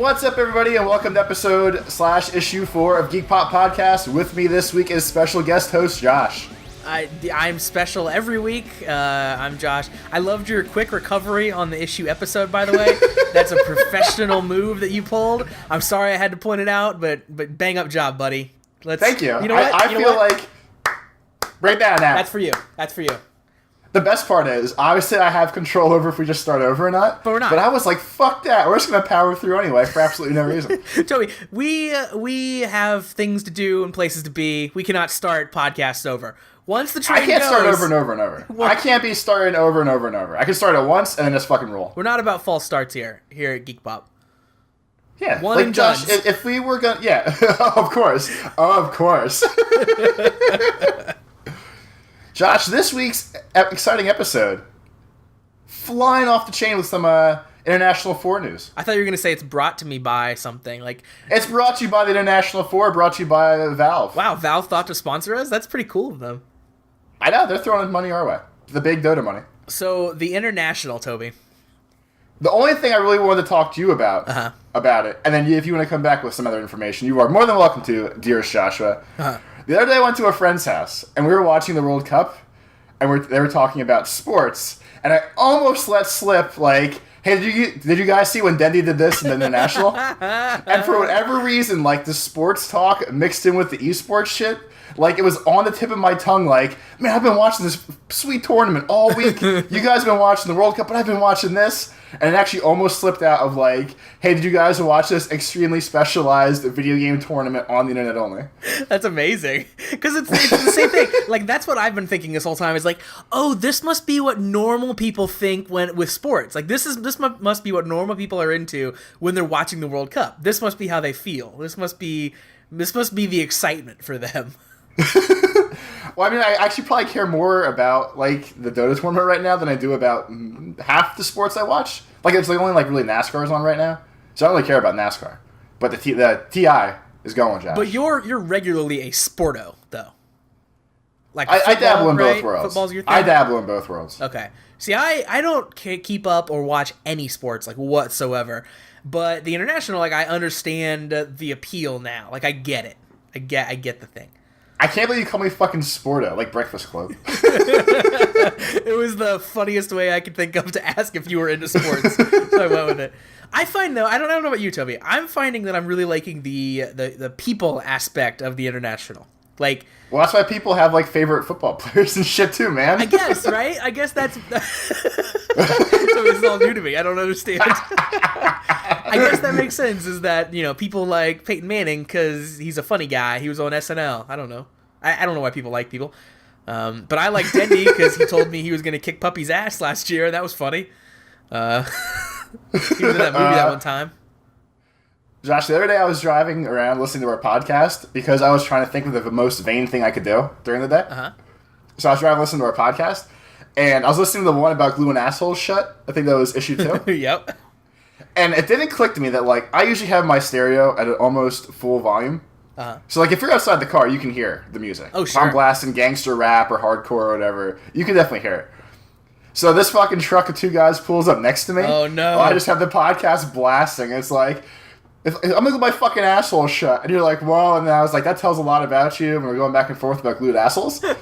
What's up, everybody, and welcome to episode/issue 4 of Geek Pop Podcast. With me this week is special guest host Josh. I'm special every week. I'm Josh. I loved your quick recovery on the issue episode, by the way. That's a professional move that you pulled. I'm sorry I had to point it out, but bang up job, buddy. Thank you. You know what? I feel like break that now. That's for you. That's for you. The best part is, obviously, I have control over if we just start over or not. But we're not. But I was like, fuck that. We're just going to power through anyway for absolutely no reason. Toby, we have things to do and places to be. We cannot start podcasts over. Once the train goes... I can't start over and over and over. I can't be starting over and over and over. I can start it once and then just fucking roll. We're not about false starts here at Geek Pop. Yeah. One and Josh, done. if we were going to... Yeah, of course. Of course. Josh, this week's exciting episode, flying off the chain with some International 4 news. I thought you were going to say it's brought to me by something. It's brought to you by the International 4, brought to you by Valve. Wow, Valve thought to sponsor us? That's pretty cool of them. I know, they're throwing money our way. The big Dota money. So, the International, Toby. The only thing I really wanted to talk to you about it, and then if you want to come back with some other information, you are more than welcome to, dearest Joshua. The other day I went to a friend's house, and we were watching the World Cup, and they were talking about sports, and I almost let slip, like, hey, did you guys see when Dendy did this in the International? And for whatever reason, like, the sports talk mixed in with the esports shit, like, it was on the tip of my tongue, like, man, I've been watching this sweet tournament all week. You guys have been watching the World Cup, but I've been watching this. And it actually almost slipped out of, like, hey, did you guys watch this extremely specialized video game tournament on the internet only? That's amazing. Because it's the same thing. Like, that's what I've been thinking this whole time. Is like, oh, this must be what normal people think with sports. Like, this must be what normal people are into when they're watching the World Cup. This must be how they feel. This must be the excitement for them. Well, I mean, I actually probably care more about, like, the Dota tournament right now than I do about half the sports I watch. Like, it's like only, like, really NASCAR's on right now. So I don't really care about NASCAR. But the TI is going, Josh. But you're regularly a sporto, though. Like, I dabble in both right? worlds. Football's your thing? I dabble in both worlds. Okay. See, I don't keep up or watch any sports, like, whatsoever. But the International, like, I understand the appeal now. Like, I get it. I get the thing. I can't believe you call me fucking Sporto, like Breakfast Club. It was the funniest way I could think of to ask if you were into sports, so I went with it. I find, though, I don't know about you, Toby, I'm finding that I'm really liking the people aspect of the International. Like, well, that's why people have, like, favorite football players and shit, too, man. I guess, right? I guess that's... So this is all new to me. I don't understand. I guess that makes sense, is that, you know, people like Peyton Manning because he's a funny guy. He was on SNL. I don't know. I don't know why people like people. But I like Dendy because he told me he was going to kick Puppy's ass last year. That was funny. He was in that movie that one time. Josh, the other day I was driving around listening to our podcast because I was trying to think of the most vain thing I could do during the day. So I was driving listening to our podcast, and I was listening to the one about gluing assholes shut. I think that was issue 2. Yep. And it didn't click to me that, like, I usually have my stereo at an almost full volume. So, like, if you're outside the car, you can hear the music. Oh, sure. If I'm blasting gangster rap or hardcore or whatever, you can definitely hear it. So this fucking truck of 2 guys pulls up next to me. Oh, no. I just have the podcast blasting. It's like... I'm gonna glue my fucking asshole shut. And you're like, whoa. And then I was like, that tells a lot about you. And we're going back and forth about glued assholes. And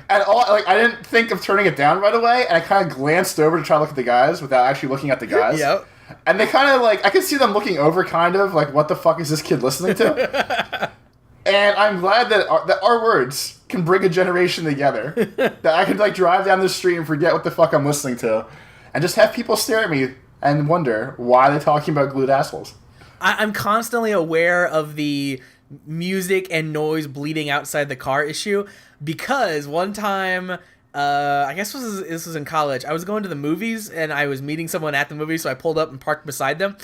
I didn't think of turning it down right away. And I kind of glanced over to try to look at the guys without actually looking at the guys. Yep. And they kind of like, I could see them looking over kind of like, what the fuck is this kid listening to? And I'm glad that our words can bring a generation together. That I could like drive down the street and forget what the fuck I'm listening to. And just have people stare at me and wonder why they're talking about glued assholes. I'm constantly aware of the music and noise bleeding outside the car issue because one time, I guess this was in college, I was going to the movies and I was meeting someone at the movies, so I pulled up and parked beside them.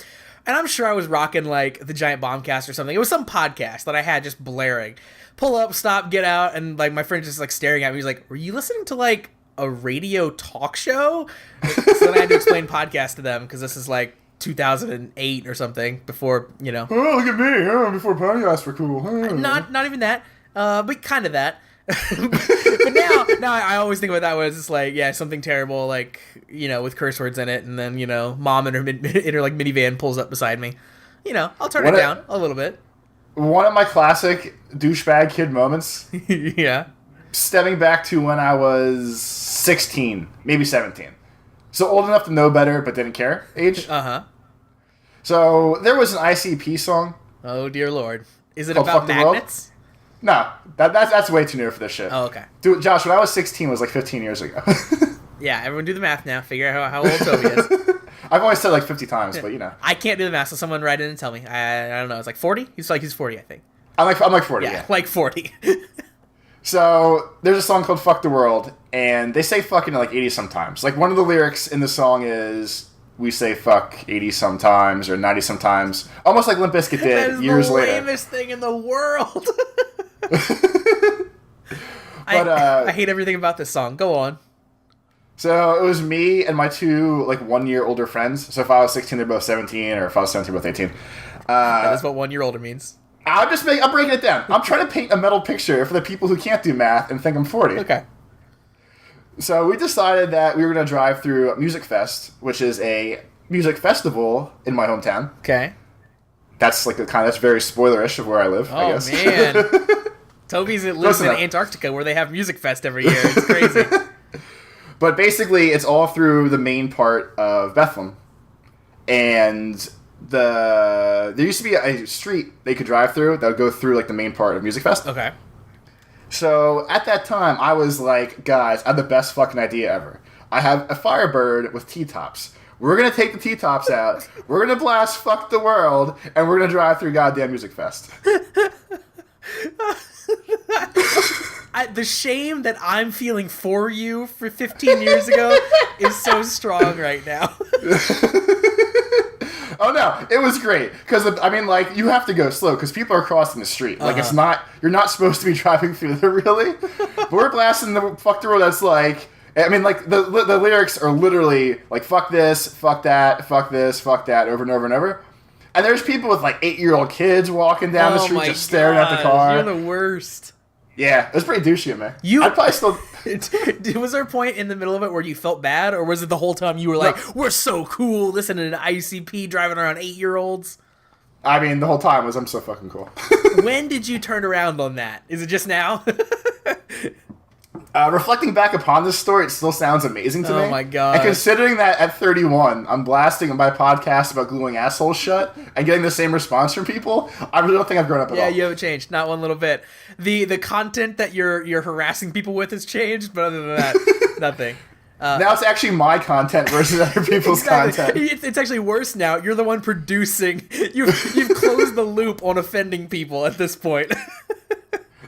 And I'm sure I was rocking like the Giant Bombcast or something. It was some podcast that I had just blaring. Pull up, stop, get out, and like my friend just like staring at me. He's like, "Were you listening to like a radio talk show?" So then I had to explain podcast to them because this is like 2008 or something before, you know. Oh, look at me! Oh, before podcasts were cool. Oh. Not even that, but kind of that. But now I always think about that when it's just like, yeah, something terrible, like, you know, with curse words in it, and then, you know, mom in her like minivan pulls up beside me. I'll turn it down a little bit. One of my classic douchebag kid moments. Yeah. Stemming back to when I was 16, maybe 17. So old enough to know better, but didn't care age. Uh-huh. So there was an ICP song. Oh, dear Lord. Is it Called about Fuck the World? magnets? No, that's way too new for this shit. Oh, okay. Dude, Josh, when I was 16 was like 15 years ago. Yeah, everyone do the math now. Figure out how old Toby is. I've only said like 50 times, but I can't do the math, so someone write in and tell me. I don't know. It's like 40? He's 40, I think. I'm like 40, Yeah, yeah. like 40. So there's a song called Fuck the World, and they say fucking like 80 sometimes. Like one of the lyrics in the song is, we say fuck 80 sometimes or 90 sometimes. Almost like Limp Bizkit did years later. That is the lamest thing in the world. But, I hate everything about this song. Go on. So it was me and my two like 1 year older friends. So if I was 16, they're both 17, or if I was 17, they're both 18. That is what 1 year older means. I'm breaking it down. I'm trying to paint a mental picture for the people who can't do math and think I'm 40. Okay. So we decided that we were going to drive through Music Fest, which is a music festival in my hometown. Okay. That's like that's very spoilerish of where I live, I guess. Oh, man. Toby's lives in Antarctica where they have Music Fest every year. It's crazy. But basically, it's all through the main part of Bethlehem. And there used to be a street they could drive through that would go through like the main part of Music Fest. Okay. So at that time, I was like, guys, I have the best fucking idea ever. I have a Firebird with T-tops. We're going to take the T-tops out. We're going to blast Fuck the World, and we're going to drive through goddamn Music Fest. The shame that I'm feeling for you for 15 years ago is so strong right now. Oh no, it was great because I mean, like, you have to go slow because people are crossing the street. Like, it's not, you're not supposed to be driving through there really. But we're blasting the Fuck the World. That's like, I mean, like the lyrics are literally like fuck this, fuck that, fuck this, fuck that, over and over and over. And there's people with like 8-year-old kids walking down the street just staring at the car. You're the worst. Yeah, it was pretty douchey, man. I'd probably still. Was there a point in the middle of it where you felt bad, or was it the whole time you were like, "We're so cool, listening to ICP, driving around 8-year-olds"? I mean, the whole time was I'm so fucking cool. When did you turn around on that? Is it just now? Reflecting back upon this story, it still sounds amazing to me. Oh my god! And considering that at 31, I'm blasting my podcast about gluing assholes shut and getting the same response from people, I really don't think I've grown up at all. Yeah, you haven't changed, not one little bit. The content that you're harassing people with has changed, but other than that, nothing. Now it's actually my content versus other people's content. It's actually worse now. You're the one producing. You've closed the loop on offending people at this point.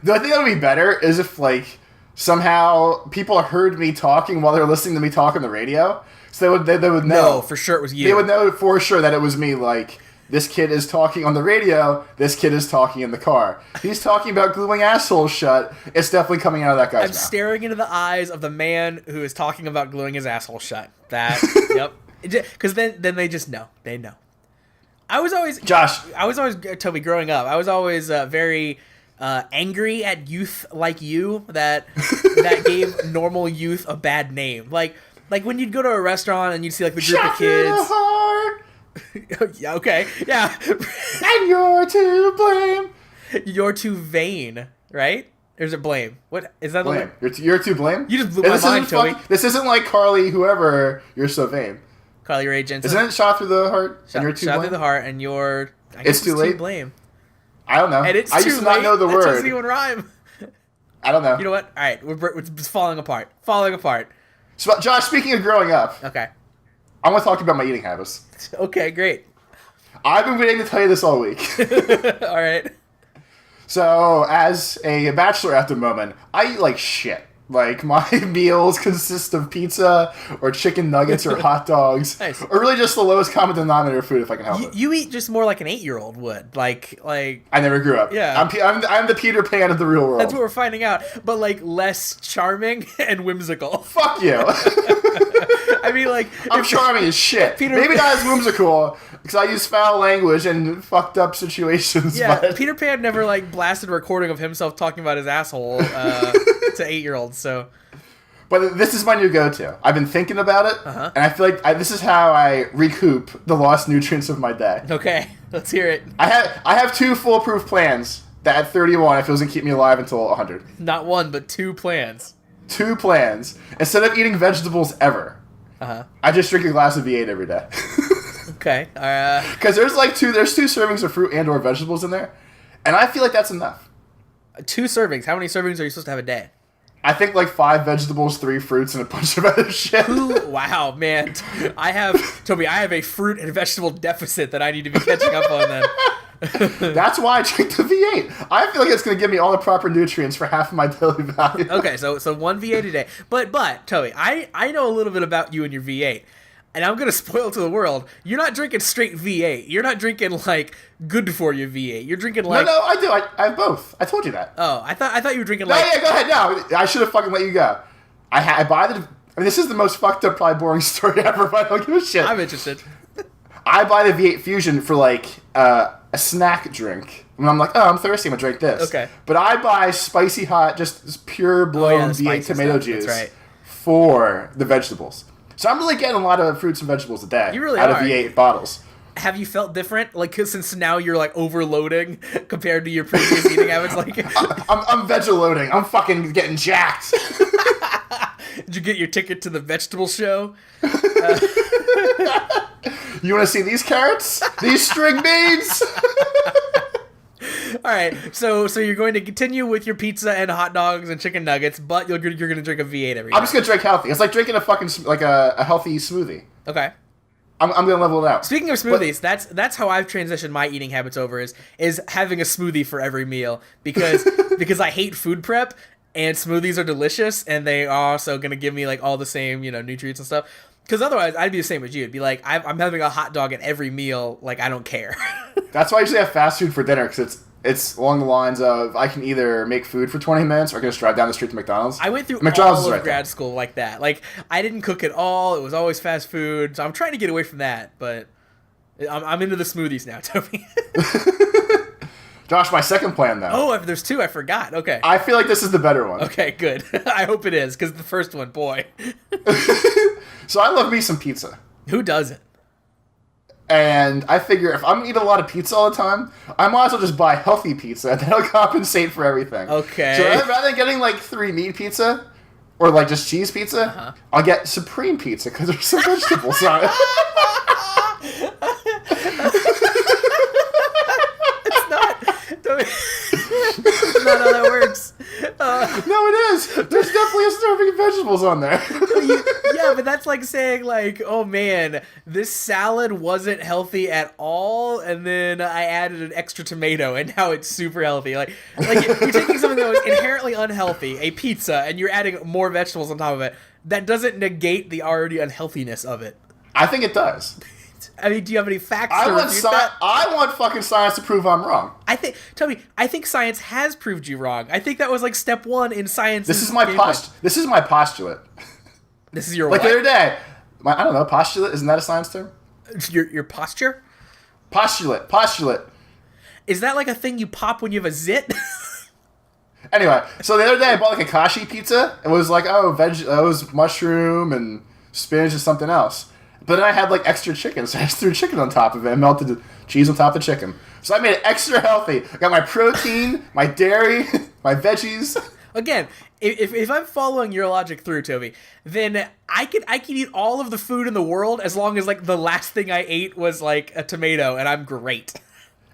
The thing that would be better is if, like, somehow people heard me talking while they were listening to me talk on the radio, so they would know. No, for sure it was you. They would know for sure that it was me. Like, this kid is talking on the radio. This kid is talking in the car. He's talking about gluing assholes shut. It's definitely coming out of that guy's mouth. I'm staring into the eyes of the man who is talking about gluing his asshole shut. That, yep. Because then they just know. They know. I was always Toby. Growing up, I was always very angry at youth like you that gave normal youth a bad name. Like when you'd go to a restaurant and you'd see like the group of kids. Yeah, okay, yeah. And you're to blame. You're too vain, right? Or is it blame? What is that? Blame. You're too blame. You just blew my mind, Toby. This isn't like Carly, whoever. You're so vain. Carly Rae Jepsen. Isn't it shot through the heart? And you're too blame? Through the heart, and you're. I guess it's too late. Blame. I don't know. And it's I too used to late. not know the word. That doesn't even rhyme. I don't know. You know what? All right, it's falling apart. Falling apart. So, Josh, speaking of growing up, okay, I want to talk about my eating habits. Okay, great. I've been waiting to tell you this all week. All right. So, as a bachelor at the moment, I eat like shit. Like, my meals consist of pizza or chicken nuggets or hot dogs. Nice. Or really just the lowest common denominator of food if I can help it. You eat just more like an 8-year-old would. Like I never grew up. Yeah. I'm the Peter Pan of the real world. That's what we're finding out. But, like, less charming and whimsical. Fuck you. I mean, like... I'm charming as shit. Maybe not as whimsical, because I use foul language in fucked up situations. Yeah, but... Peter Pan never, like, blasted a recording of himself talking about his asshole to 8-year-olds, so... But this is my new go-to. I've been thinking about it, and I feel like this is how I recoup the lost nutrients of my day. Okay, let's hear it. I have 2 foolproof plans that at 31 I feel is going to keep me alive until 100. Not 1, but 2 plans. 2 plans. Instead of eating vegetables ever, I just drink a glass of V8 every day. Okay. Because there's 2 servings of fruit and or vegetables in there, and I feel like that's enough. 2 servings. How many servings are you supposed to have a day? I think 5 vegetables, 3 fruits, and a bunch of other shit. Wow, man. Toby, I have a fruit and vegetable deficit that I need to be catching up on then. That's why I drink the V8. I feel like it's going to give me all the proper nutrients for half of my daily value. Okay, so 1 V8 a day. But Toby, I know a little bit about you and your V8. And I'm going to spoil to the world, you're not drinking straight V8. You're not drinking, good for you V8. You're drinking, No, I do. I have both. I told you that. Oh, I thought you were drinking, No, yeah, go ahead. No, I should have fucking let you go. I buy the... I mean, this is the most fucked up, probably boring story ever, but I don't give a shit. I'm interested. I buy the V8 Fusion for, a snack drink. When I'm like, oh, I'm thirsty, I'm going to drink this. Okay. But I buy spicy hot, just pure blown V8 tomato juice for the vegetables. So I'm really getting a lot of fruits and vegetables a day. You really out are. of V8 bottles. Have you felt different? Cause since now you're overloading compared to your previous eating habits. I'm veg-loading. I'm fucking getting jacked. Did you get your ticket to the vegetable show? You want to see these carrots? These string beans? All right, so you're going to continue with your pizza and hot dogs and chicken nuggets, but you're going to drink a V8 every day. I'm just going to drink healthy. It's like drinking a fucking a healthy smoothie. Okay. I'm going to level it out. Speaking of smoothies, that's how I've transitioned my eating habits over is having a smoothie for every meal because I hate food prep and smoothies are delicious and they are also going to give me all the same, nutrients and stuff. Because otherwise, I'd be the same as you. It'd be I'm having a hot dog at every meal. I don't care. That's why I usually have fast food for dinner because it's along the lines of I can either make food for 20 minutes or I can just drive down the street to McDonald's. I went through McDonald's all of grad school like that. I didn't cook at all. It was always fast food. So I'm trying to get away from that, but I'm into the smoothies now, Toby. Josh, my second plan, though. Oh, if there's 2, I forgot. Okay. I feel like this is the better one. Okay, good. I hope it is, because the first one, boy. So I love me some pizza. Who doesn't? And I figure if I'm eating a lot of pizza all the time, I might as well just buy healthy pizza. That'll compensate for everything. Okay. So rather than getting 3 meat pizza or just cheese pizza, I'll get supreme pizza because there's some vegetables on it. That's not how that works. No, it is. There's definitely a serving of vegetables on there. Yeah, but that's like saying oh man, this salad wasn't healthy at all, and then I added an extra tomato, and now it's super healthy. Like you're taking something that was inherently unhealthy, a pizza, and you're adding more vegetables on top of it. That doesn't negate the already unhealthiness of it. I think it does. I mean, do you have any facts to refute that? I want fucking science to prove I'm wrong. Toby, I think science has proved you wrong. I think that was step 1 in science. This is my postulate. This is your what? The other day. I don't know, postulate? Isn't that a science term? Your posture? Postulate. Is that a thing you pop when you have a zit? Anyway, so the other day I bought a kashi pizza. It was it was mushroom and spinach and something else. But then I had extra chicken, so I just threw chicken on top of it and melted the cheese on top of the chicken. So I made it extra healthy. I got my protein, my dairy, my veggies. Again, if I'm following your logic through, Toby, then I could eat all of the food in the world as long as the last thing I ate was a tomato, and I'm great.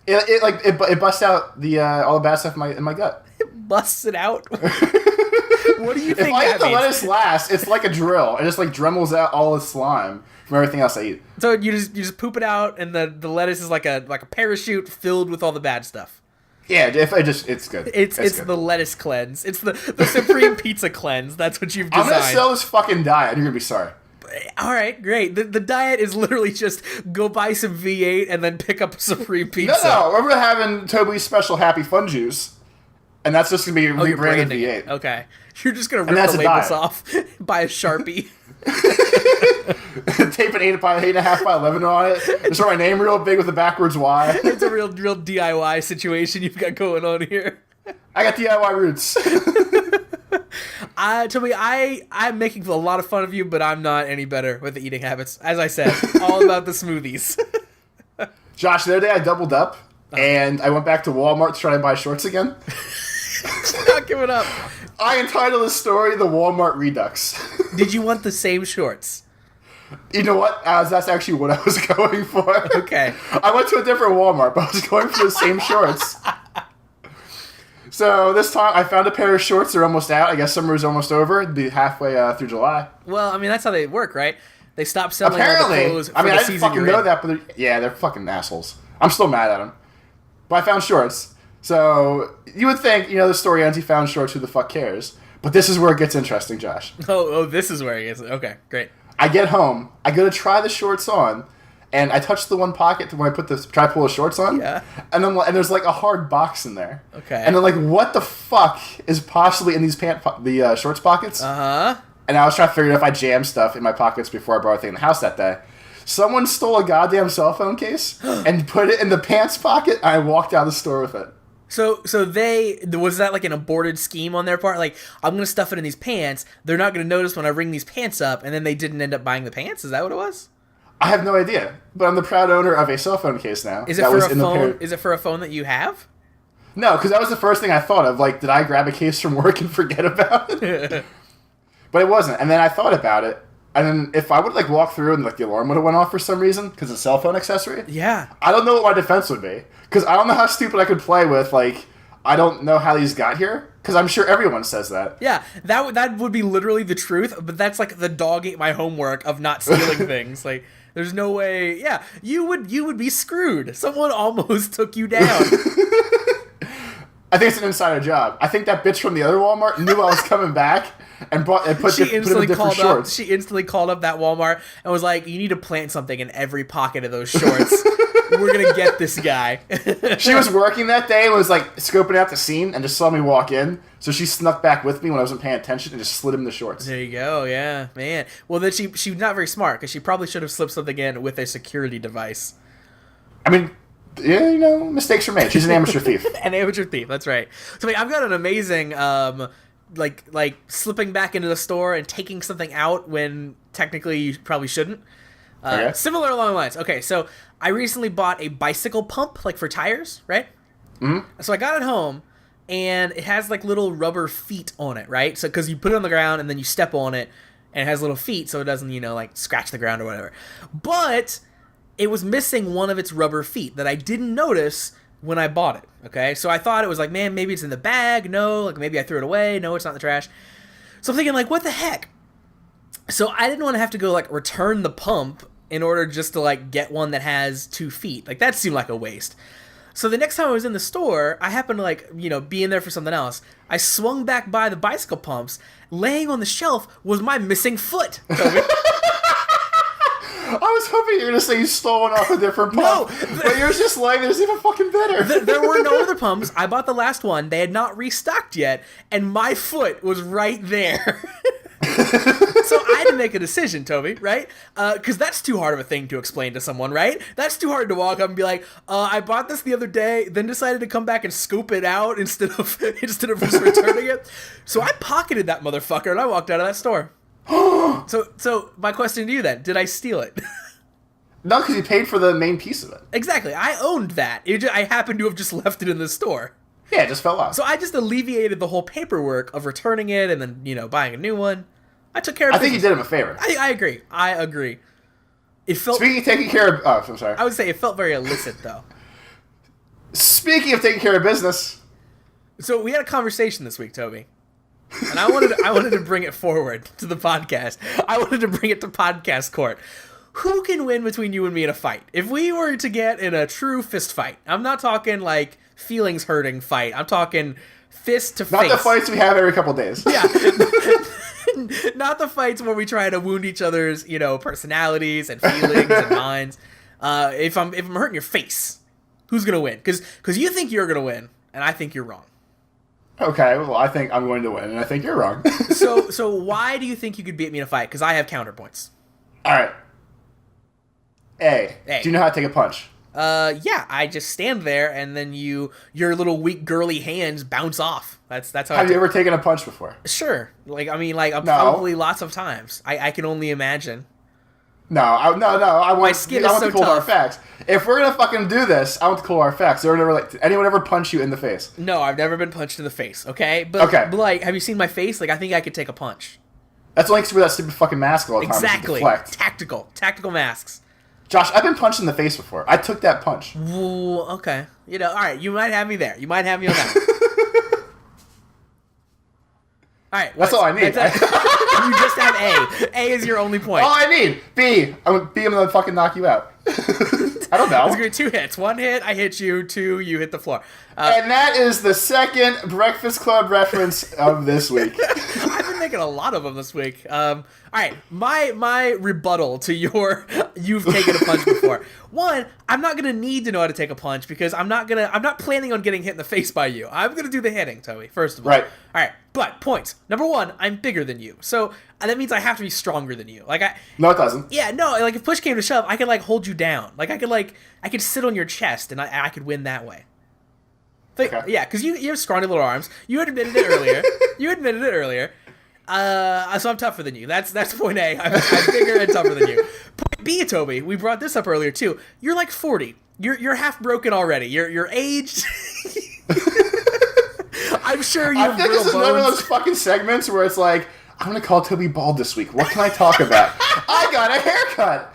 It busts out the all the bad stuff in my gut. It busts it out. What do you think? If I eat the lettuce last, it's like a drill. It just dremels out all the slime from everything else I eat. So you just poop it out, and the lettuce is like a parachute filled with all the bad stuff. Yeah, it's good. It's good. The lettuce cleanse. It's the supreme pizza cleanse. That's what you've designed. I'm gonna sell this fucking diet, and you're gonna be sorry. All right, great. The diet is literally just go buy some V8 and then pick up a supreme pizza. No, we're having Toby's special Happy Fun Juice, and that's just gonna be rebranded V8. Okay, you're just gonna rip the labels off, buy a Sharpie. Tape an 8.5 by 11 on it. Just write my name real big with a backwards Y. It's a real DIY situation you've got going on here. I got DIY roots. Toby, I'm making a lot of fun of you, but I'm not any better with the eating habits. As I said, all about the smoothies. Josh, the other day I doubled up, and I went back to Walmart to try to buy shorts again. Not giving up. I entitled the story "The Walmart Redux." Did you want the same shorts? You know what? That's actually what I was going for. Okay. I went to a different Walmart, but I was going for the same shorts. So this time I found a pair of shorts. They're almost out. I guess summer is almost over. It'd be halfway through July. Well, I mean, that's how they work, right? They stop selling Apparently. all the clothes for I mean, the I didn't season fucking you're know in. that, but they're fucking assholes. I'm still mad at them. But I found shorts. So you would think, the story ends, he found shorts, who the fuck cares? But this is where it gets interesting, Josh. Oh, this is where it gets... Okay, great. I get home. I go to try the shorts on, and I touch the one pocket when I try to pull the shorts on. Yeah. And there's like a hard box in there. Okay. And I'm like, what the fuck is possibly in these shorts pockets? Uh-huh. And I was trying to figure out if I jammed stuff in my pockets before I brought everything in the house that day. Someone stole a goddamn cell phone case and put it in the pants pocket, and I walked out of the store with it. So was that like an aborted scheme on their part? Like, I'm going to stuff it in these pants. They're not going to notice when I ring these pants up, and then they didn't end up buying the pants? Is that what it was? I have no idea, but I'm the proud owner of a cell phone case now. Is it for a phone? Is it for a phone that you have? No, because that was the first thing I thought of. Like, did I grab a case from work and forget about it? But it wasn't. And then I thought about it. And then if I would walk through and the alarm would have went off for some reason because it's a cell phone accessory. Yeah. I don't know what my defense would be because I don't know how stupid I could play with. I don't know how these got here because I'm sure everyone says that. Yeah, that would be literally the truth. But that's like the dog ate my homework of not stealing things. Like, there's no way. Yeah, you would be screwed. Someone almost took you down. I think it's an insider job. I think that bitch from the other Walmart knew I was coming back and put in different shorts. She instantly called up that Walmart and was like, "You need to plant something in every pocket of those shorts. We're gonna get this guy." She was working that day and was scoping out the scene and just saw me walk in. So she snuck back with me when I wasn't paying attention and just slid him the shorts. There you go. Yeah, man. Well, then she's not very smart because she probably should have slipped something in with a security device. I mean, yeah, mistakes were made. She's an amateur thief. An amateur thief. That's right. So I've got an amazing like slipping back into the store and taking something out when technically you probably shouldn't. Okay. Similar along the lines. Okay, so I recently bought a bicycle pump for tires, right? Mm-hmm. So I got it home, and it has little rubber feet on it, right? So because you put it on the ground and then you step on it, and it has little feet so it doesn't scratch the ground or whatever. But it was missing one of its rubber feet that I didn't notice when I bought it, okay? So I thought it was man, maybe it's in the bag. No, maybe I threw it away. No, it's not in the trash. So I'm thinking, what the heck? So I didn't want to have to go, return the pump in order just to, get one that has 2 feet. That seemed like a waste. So the next time I was in the store, I happened to, be in there for something else. I swung back by the bicycle pumps. Laying on the shelf was my missing foot, Toby. I was hoping you were going to say you stole one off a different pump. No, but yours just laying there's even fucking better. There were no other pumps. I bought the last one. They had not restocked yet, and my foot was right there. So I had to make a decision, Toby, right? Because that's too hard of a thing to explain to someone, right? That's too hard to walk up and be like, I bought this the other day, then decided to come back and scoop it out instead of just returning it. So I pocketed that motherfucker, and I walked out of that store. So my question to you then, did I steal it? No, because you paid for the main piece of it. Exactly. I owned that. I happened to have just left it in the store. Yeah, it just fell off. So I just alleviated the whole paperwork of returning it and then, buying a new one. I took care of it. I think you did him a favor. I agree. It felt... Speaking of taking care of... Oh, I'm sorry. I would say it felt very illicit, though. Speaking of taking care of business... So we had a conversation this week, Toby. And I wanted to bring it forward to the podcast. I wanted to bring it to podcast court. Who can win between you and me in a fight? If we were to get in a true fist fight, I'm not talking feelings hurting fight. I'm talking fist to face. Not the fights we have every couple days. Yeah. Not the fights where we try to wound each other's, personalities and feelings and minds. If I'm hurting your face, who's gonna win? Because you think you're gonna win, and I think you're wrong. Okay, well, I think I'm going to win, and I think you're wrong. So why do you think you could beat me in a fight? Because I have counterpoints. All right. A. Do you know how to take a punch? Yeah, I just stand there, and then your little weak girly hands bounce off. That's how. Have you ever taken a punch before? Sure. Probably lots of times. I can only imagine. No. I want My skin is want so the cold hard tough. facts. If we're gonna fucking do this, I want the cold hard facts. Anyone ever punch you in the face? No, I've never been punched in the face. Okay, but like, have you seen my face? Like, I think I could take a punch. That's only because you wear that stupid fucking mask all the time. Exactly. Tactical masks. Josh, I've been punched in the face before. I took that punch. Well, okay. All right. You might have me there. You might have me on that. All right. That's all I need. You just have A. A is your only point. All I need. B. I'm gonna fucking knock you out. I don't know. It's gonna be 2 hits. 1 hit, I hit you. 2, you hit the floor. And that is the second Breakfast Club reference of this week. I've been making a lot of them this week. All right, my rebuttal to your you've taken a punch before. One, I'm not gonna need to know how to take a punch because I'm not planning on getting hit in the face by you. I'm gonna do the hitting, Toby. First of all, right. All right, but points. Number one, I'm bigger than you, so that means I have to be stronger than you. No, it doesn't. Yeah, no. Like if push came to shove, I could hold you down. I could sit on your chest and I could win that way. Okay. Yeah, because you have scrawny little arms. You admitted it earlier. So I'm tougher than you. That's point A. I'm bigger and tougher than you. Point B, Toby. We brought this up earlier too. You're like 40. You're half broken already. You're aged. I'm sure you have I think real this is bones. one of those fucking segments where it's like, I'm gonna call Toby bald this week. What can I talk about? I got a haircut.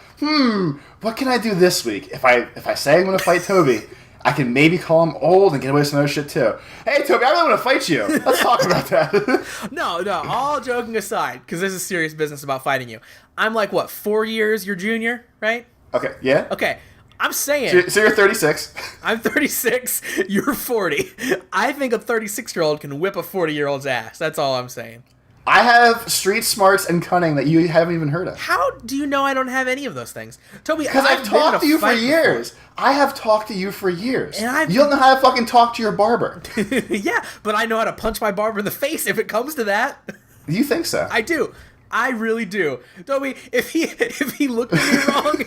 What can I do this week? If I say I'm gonna fight Toby, I can maybe call him old and get away with some other shit too. Hey Toby, I really want to fight you. Let's talk about that. No. All joking aside, because this is serious business about fighting you. I'm like 4 years your junior, right? Okay. Yeah. Okay. I'm saying. So you're 36. I'm 36. You're 40. I think a 36-year-old can whip a 40-year-old's ass. That's all I'm saying. I have street smarts and cunning that you haven't even heard of. How do you know I don't have any of those things? Toby, because I've talked to you for years. Before. I have talked to you for years. And you don't know how to fucking talk to your barber. Yeah, but I know how to punch my barber in the face if it comes to that. You think so? I do. I really do. Toby, if he looked at me wrong...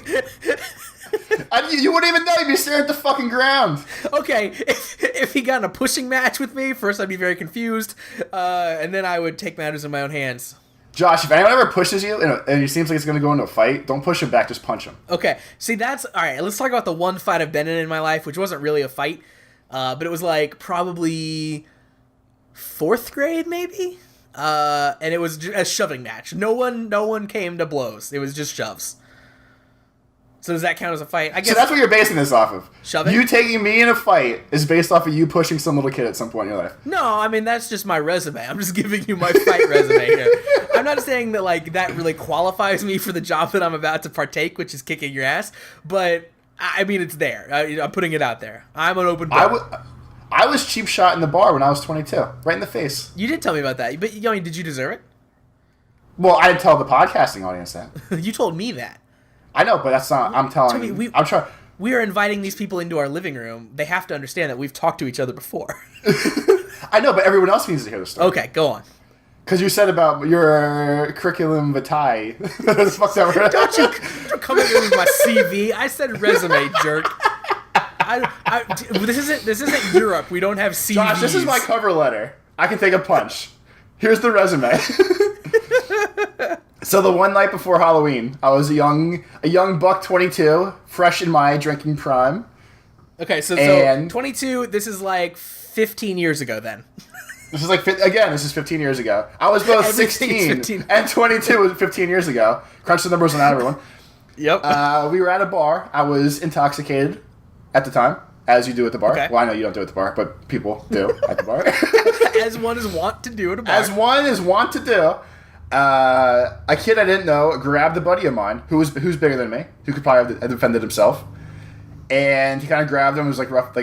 You wouldn't even know. You'd be staring at the fucking ground. Okay, if he got in a pushing match with me, first I'd be very confused, and then I would take matters in my own hands. Josh, if anyone ever pushes you and it seems like it's going to go into a fight, don't push him back, just punch him. Okay, see, all right, let's talk about the one fight I've been in my life, which wasn't really a fight, but it was probably 4th grade, maybe? And it was a shoving match. No one came to blows. It was just shoves. So does that count as a fight? I guess. So that's what you're basing this off of. Shoving? You taking me in a fight is based off of you pushing some little kid at some point in your life. No, I mean, that's just my resume. I'm just giving you my fight resume here. I'm not saying that, that really qualifies me for the job that I'm about to partake, which is kicking your ass. But, I mean, it's there. I'm putting it out there. I'm an open book. I was cheap shot in the bar when I was 22. Right in the face. You did tell me about that. But, did you deserve it? Well, I didn't tell the podcasting audience that. You told me that. I know, but that's not. I'm telling you. I'm trying. We are inviting these people into our living room. They have to understand that we've talked to each other before. I know, but everyone else needs to hear the story. Okay, go on. Because you said about your curriculum vitae. Fuck that. Don't you come in here with my CV. I said resume, jerk. This isn't Europe. We don't have CVs. Josh, this is my cover letter. I can take a punch. Here's the resume. So the one night before Halloween, I was a young buck 22, fresh in my drinking prime. Okay, so 22, this is 15 years ago then. This is 15 years ago. I was both 16 and 22 was 15 years ago. Crunch the numbers on that, everyone. Yep. We were at a bar. I was intoxicated at the time, as you do at the bar. Okay. Well, I know you don't do it at the bar, but people do at the bar. As one is wont to do at a bar. As one is wont to do. A kid I didn't know grabbed a buddy of mine who's bigger than me, who could probably have defended himself, and he kind of grabbed him. It was rough,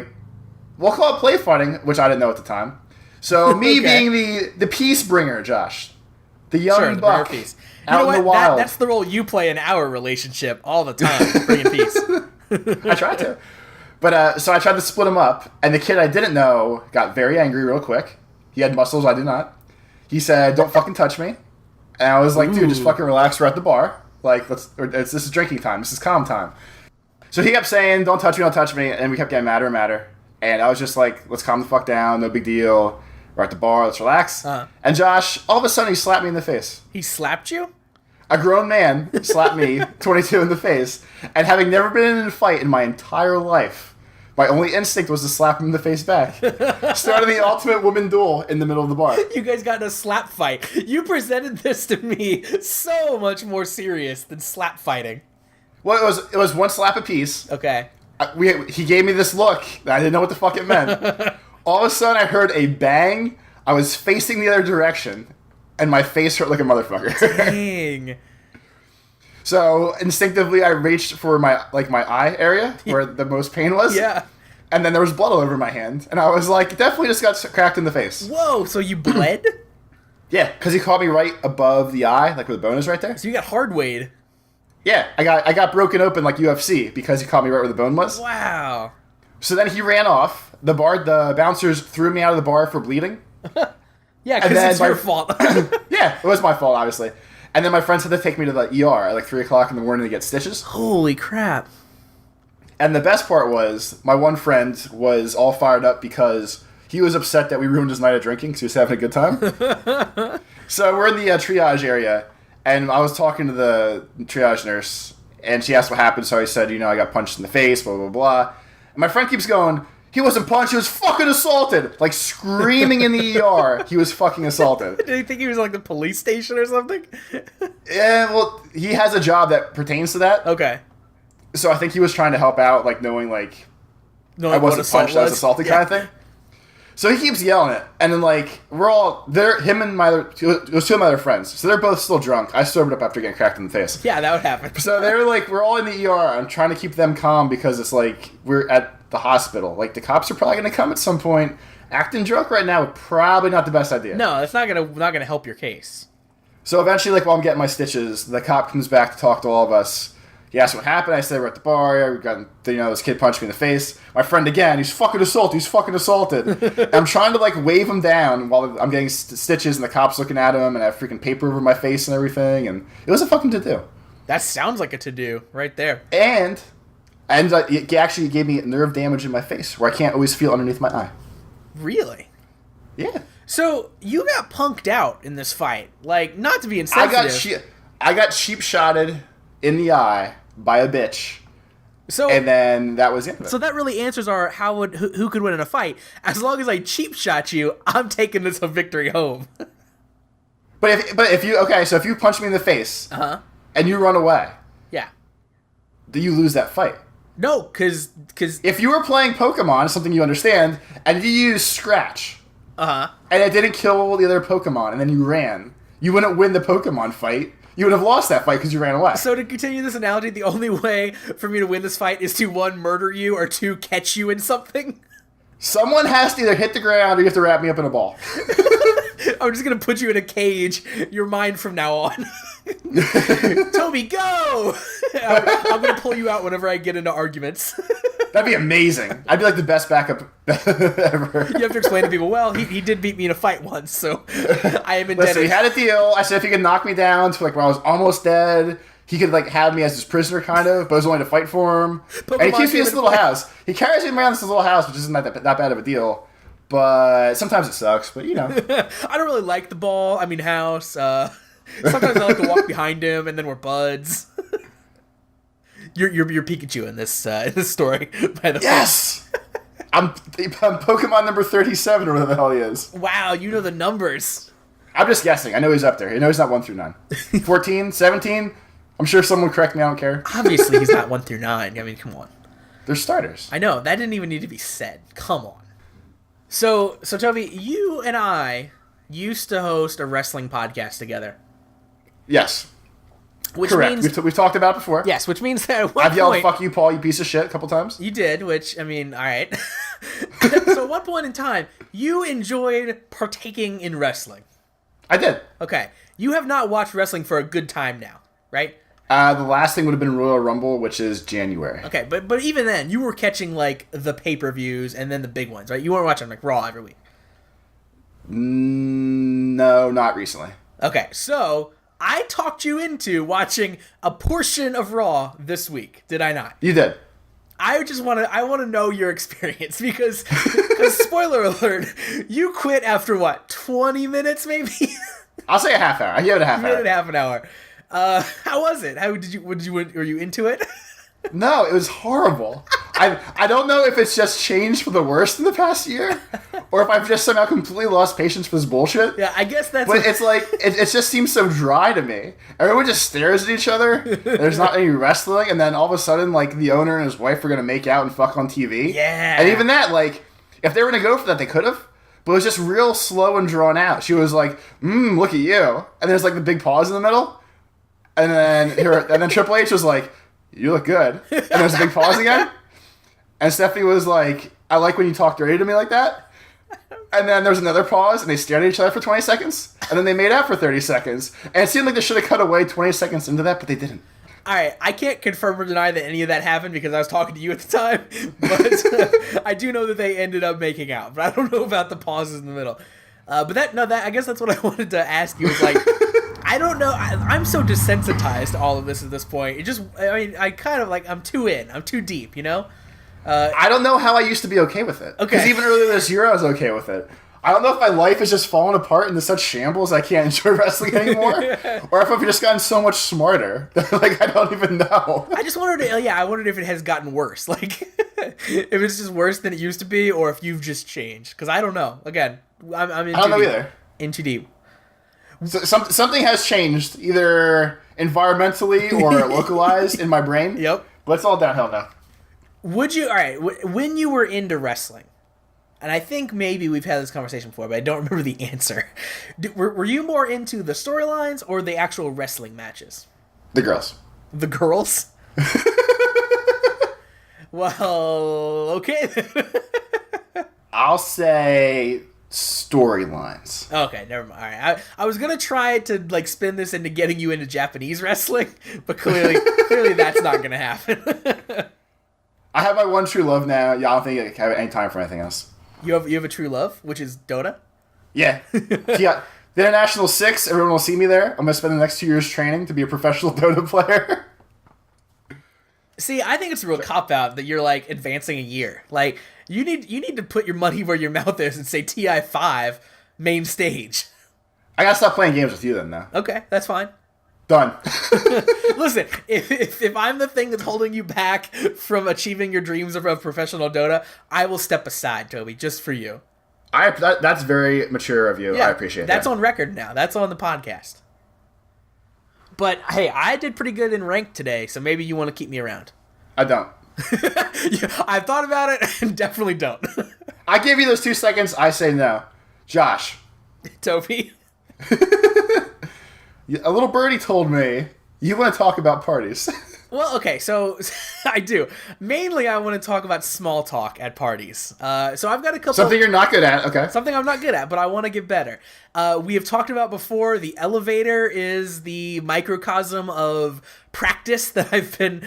we'll call it play fighting, which I didn't know at the time. So me being the peace bringer, Josh, the young buck peace. out in the wild. That's the role you play in our relationship all the time, bringing peace. I tried to, but so I tried to split him up, and the kid I didn't know got very angry real quick. He had muscles I did not. He said, "Don't fucking touch me." And I was like, dude, just fucking relax. We're at the bar. This is drinking time. This is calm time. So he kept saying, don't touch me, and we kept getting madder and madder. And I was just like, let's calm the fuck down, no big deal. We're at the bar, let's relax. And Josh, all of a sudden, he slapped me in the face. He slapped you? A grown man slapped me, 22, in the face. And having never been in a fight in my entire life, my only instinct was to slap him in the face back. Starting the ultimate woman duel in the middle of the bar. You guys got in a slap fight. You presented this to me so much more serious than slap fighting. Well, it was one slap apiece. Okay. He gave me this look. I didn't know what the fuck it meant. All of a sudden, I heard a bang. I was facing the other direction, and my face hurt like a motherfucker. Dang. So instinctively, I reached for my eye area where the most pain was. Yeah. And then there was blood all over my hand, and I was like, definitely just got cracked in the face. Whoa! So you bled? Yeah, because he caught me right above the eye, like where the bone is right there. So you got hard weighed. Yeah, I got broken open like UFC because he caught me right where the bone was. Wow. So then he ran off. The bouncers threw me out of the bar for bleeding. Yeah, because it's your fault. Yeah, it was my fault, obviously. And then my friends had to take me to the ER at like 3 o'clock in the morning to get stitches. Holy crap. And the best part was, my one friend was all fired up because he was upset that we ruined his night of drinking because he was having a good time. So we're in the triage area, and I was talking to the triage nurse, and she asked what happened, so I said, I got punched in the face, blah, blah, blah. And my friend keeps going, he wasn't punched, he was fucking assaulted! Like, screaming in the ER, he was fucking assaulted. Did he think he was like the police station or something? Yeah, well, he has a job that pertains to that. Okay. So I think he was trying to help out, like, knowing I wasn't punched, I was assaulted kind of thing. So he keeps yelling it, and then, we're all there, him and it was two of my other friends, so they're both still drunk. I sobered up after getting cracked in the face. Yeah, that would happen. So they're we're all in the ER. I'm trying to keep them calm because it's we're at the hospital. The cops are probably going to come at some point. Acting drunk right now would probably not the best idea. No, that's not gonna help your case. So eventually, while I'm getting my stitches, the cop comes back to talk to all of us. He asked what happened. I said we're at the bar. We got, this kid punched me in the face. My friend again, he's fucking assaulted. And I'm trying to wave him down while I'm getting stitches, and the cop's looking at him, and I have freaking paper over my face and everything. And it was a fucking to-do. That sounds like a to-do right there. And it actually gave me nerve damage in my face where I can't always feel underneath my eye. Really? Yeah. So you got punked out in this fight. Not to be insensitive. I got cheap-shotted in the eye by a bitch. So, and then that was it. So that really answers our who could win in a fight. As long as I cheap shot you, I'm taking this a victory home. But if you punch me in the face, and you run away, yeah, do you lose that fight? No, because if you were playing Pokemon, something you understand, and you use Scratch, and it didn't kill the other Pokemon, and then you ran, you wouldn't win the Pokemon fight. You would have lost that fight because you ran away. So to continue this analogy, the only way for me to win this fight is to 1, murder you, or 2, catch you in something? Someone has to either hit the ground or you have to wrap me up in a ball. I'm just going to put you in a cage. You're mine from now on. Toby, go! I'm going to pull you out whenever I get into arguments. That'd be amazing. I'd be the best backup ever. You have to explain to people, well, he did beat me in a fight once, so I am indebted. Listen, we had a deal. I said if he could knock me down to when I was almost dead, he could have me as his prisoner kind of, but it was only to fight for him. And he keeps me in this little house. He carries me around this little house, which isn't that bad of a deal. But sometimes it sucks, but I don't really like the house. Sometimes I like to walk behind him, and then we're buds. You're Pikachu in this story, by the way. Yes! I'm Pokemon number 37 or whatever the hell he is. Wow, you know the numbers. I'm just guessing. I know he's up there. I know he's not 1 through 9. 14, 17? I'm sure someone would correct me. I don't care. Obviously, he's not 1 through 9. I mean, come on. They're starters. I know. That didn't even need to be said. Come on. So Toby, you and I used to host a wrestling podcast together. Yes. Which correct. Means, we've talked about it before. Yes, which means that at one I've yelled, fuck you, Paul, you piece of shit, a couple times. You did, which, I mean, all right. So at one point in time, you enjoyed partaking in wrestling. I did. Okay. You have not watched wrestling for a good time now, right? The last thing would have been Royal Rumble, which is January. Okay, but even then, you were catching, the pay-per-views and then the big ones, right? You weren't watching, Raw every week. No, not recently. Okay, so I talked you into watching a portion of Raw this week, did I not? You did. I want to know your experience because spoiler alert, you quit after what, 20 minutes maybe? I'll say a half hour. I give it a half hour. You did half an hour. How was it? Were you into it? No, it was horrible. I don't know if it's just changed for the worse in the past year, or if I've just somehow completely lost patience for this bullshit. Yeah, I guess that's. But it's like it just seems so dry to me. Everyone just stares at each other. There's not any wrestling, and then all of a sudden, like the owner and his wife are gonna make out and fuck on TV. Yeah. And even that, like, if they were gonna go for that, they could have. But it was just real slow and drawn out. She was like, look at you," and there's like the big pause in the middle, and then Triple H was like, "You look good," and there's a big pause again. And Stephanie was like, "I like when you talk dirty to me like that." And then there was another pause, and they stared at each other for 20 seconds. And then they made out for 30 seconds. And it seemed like they should have cut away 20 seconds into that, but they didn't. All right, I can't confirm or deny that any of that happened because I was talking to you at the time. But I do know that they ended up making out. But I don't know about the pauses in the middle. I guess that's what I wanted to ask you. Is like, I don't know. I'm so desensitized to all of this at this point. I kind of like, I'm too in. I'm too deep, you know? I don't know how I used to be okay with it. Okay. Because even earlier this year, I was okay with it. I don't know if my life has just fallen apart into such shambles I can't enjoy wrestling anymore, or if I've just gotten so much smarter that like I don't even know. I just wondered. I wondered if it has gotten worse. Like, if it's just worse than it used to be, or if you've just changed. Because I don't know. Again, I'm in. I don't know either. In too deep. So, something has changed, either environmentally or localized in my brain. Yep. But it's all downhill now. Would you? All right. When you were into wrestling, and I think maybe we've had this conversation before, but I don't remember the answer. Were you more into the storylines or the actual wrestling matches? The girls. The girls? Well, okay. I'll say storylines. Okay, never mind. All right, I was gonna try to like spin this into getting you into Japanese wrestling, but clearly that's not gonna happen. I have my one true love now. Yeah, I don't think I have any time for anything else. You have a true love, which is Dota? Yeah. Yeah. The International 6, everyone will see me there. I'm going to spend the next 2 years training to be a professional Dota player. See, I think it's a real cop-out that you're, like, advancing a year. Like, you need to put your money where your mouth is and say TI5, main stage. I got to stop playing games with you then, though. Okay, that's fine. Done. Listen, if I'm the thing that's holding you back from achieving your dreams of professional Dota, I will step aside, Toby, just for you. That's very mature of you. Yeah, I appreciate that. That's on record now. That's on the podcast. But, hey, I did pretty good in ranked today, so maybe you want to keep me around. I don't. Yeah, I've thought about it and definitely don't. I give you those 2 seconds, I say no. Josh. Toby. A little birdie told me you want to talk about parties. Well, okay, so I do. Mainly, I want to talk about small talk at parties. So I've got a couple... Something you're not good at, okay. Something I'm not good at, but I want to get better. We have talked about before, the elevator is the microcosm of practice that I've been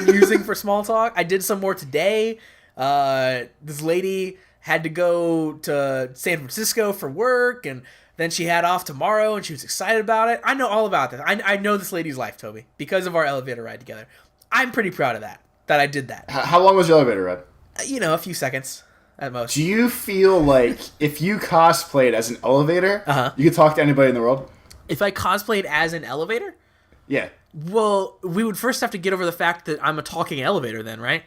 using for small talk. I did some more today. This lady had to go to San Francisco for work, and then she had off tomorrow, and she was excited about it. I know all about this. I know this lady's life, Toby, because of our elevator ride together. I'm pretty proud of that I did that. How long was your elevator ride? A few seconds at most. Do you feel like if you cosplayed as an elevator, you could talk to anybody in the world? If I cosplayed as an elevator? Yeah. Well, we would first have to get over the fact that I'm a talking elevator then, right?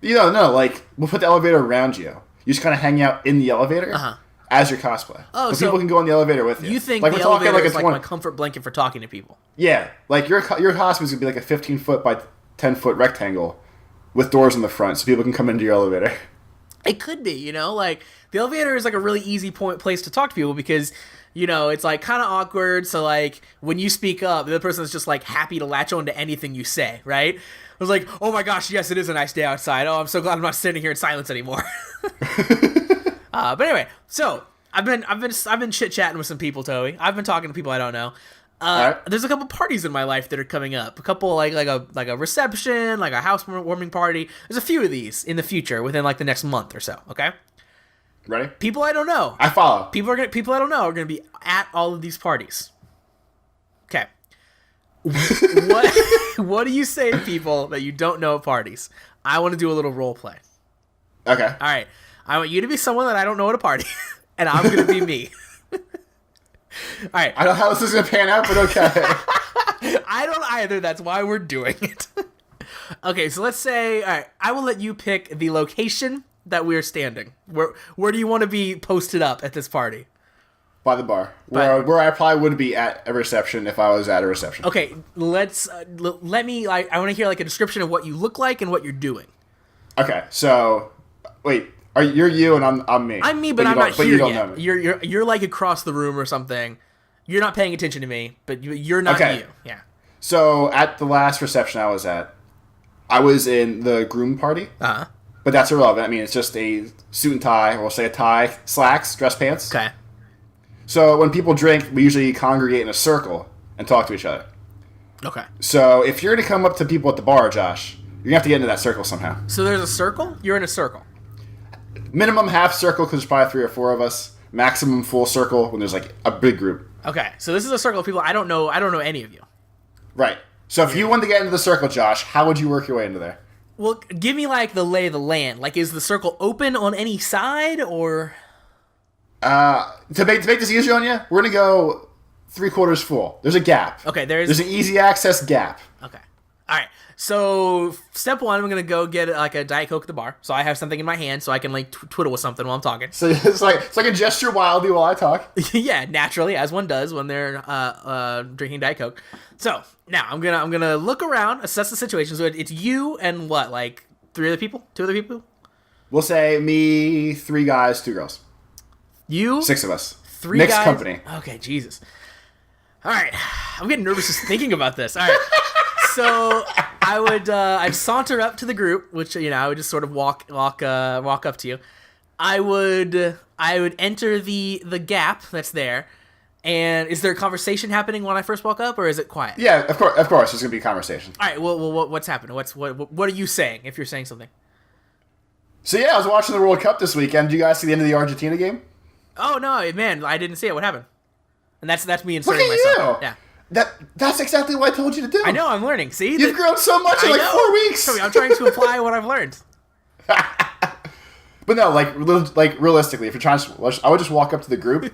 No, like, we'll put the elevator around you. You just kind of hang out in the elevator as your cosplay. Oh, so people can go on the elevator with you. You think like the elevator is like my comfort blanket for talking to people? Yeah. Like, your costume is going to be like a 15-foot by 10-foot rectangle with doors in the front so people can come into your elevator. It could be, like, the elevator is like a really easy place to talk to people because, it's like kind of awkward. So, like, when you speak up, the other person is just like happy to latch on to anything you say, right? I was like, oh my gosh, yes, it is a nice day outside. Oh, I'm so glad I'm not sitting here in silence anymore. But anyway, so I've been chit chatting with some people, Toby. I've been talking to people I don't know. Right. There's a couple parties in my life that are coming up. A couple like a reception, like a housewarming party. There's a few of these in the future within like the next month or so. Okay. Ready? People I don't know. I follow. People I don't know are gonna be at all of these parties. Okay. What do you say to people that you don't know at parties? I want to do a little role play. Okay. All right. I want you to be someone that I don't know at a party, and I'm going to be me. All right. I don't know how this is going to pan out, but okay. I don't either. That's why we're doing it. Okay, so let's say, all right, I will let you pick the location that we're standing. Where do you want to be posted up at this party? By the bar. Where I probably would be at a reception if I was at a reception. Okay, let me, like, I want to hear, like, a description of what you look like and what you're doing. Okay, so, wait, you're you and I'm me. I'm me, but I'm not here you don't yet. know me. You're like across the room or something. You're not paying attention to me, but you're not you. Yeah. So, at the last reception I was at, I was in the groom party. Uh-huh. But that's irrelevant. I mean, it's just a suit and tie, or we'll say a tie, slacks, dress pants. Okay. So when people drink, we usually congregate in a circle and talk to each other. Okay. So if you're going to come up to people at the bar, Josh, you're going to have to get into that circle somehow. So there's a circle? You're in a circle. Minimum half circle because there's probably 3 or 4 of us. Maximum full circle when there's like a big group. Okay. So this is a circle of people I don't know any of you. Right. So if you wanted to get into the circle, Josh, how would you work your way into there? Well, give me like the lay of the land. Like, is the circle open on any side or... To make this easier on you, we're going to go 3/4 full. There's a gap. Okay, there's an easy access gap. Okay. All right. So step 1, I'm going to go get like a Diet Coke at the bar. So I have something in my hand so I can like twiddle with something while I'm talking. So it's like a gesture wildly while I talk. Yeah, naturally, as one does when they're drinking Diet Coke. So now I'm gonna look around, assess the situation. So it's you and what, like 3 other people, 2 other people? We'll say me, 3 guys, 2 girls. You, 6 of us. 3 Mixed guys. company. Okay, Jesus. All right, I'm getting nervous just thinking about this. All right, so I'd saunter up to the group, which I would just sort of walk up to you. I would enter the gap that's there. And is there a conversation happening when I first walk up, or is it quiet? Yeah, of course, there's gonna be a conversation. All right. Well, what's happening? What are you saying? If you're saying something. So yeah, I was watching the World Cup this weekend. Did you guys see the end of the Argentina game? Oh no, man, I didn't see it. What happened? And that's me Look inserting at myself. you. Yeah. That's exactly what I told you to do. I know. I'm learning. See, you've grown so much in like 4 weeks. I'm trying to apply what I've learned. But no, like realistically, if you're trying to, I would just walk up to the group.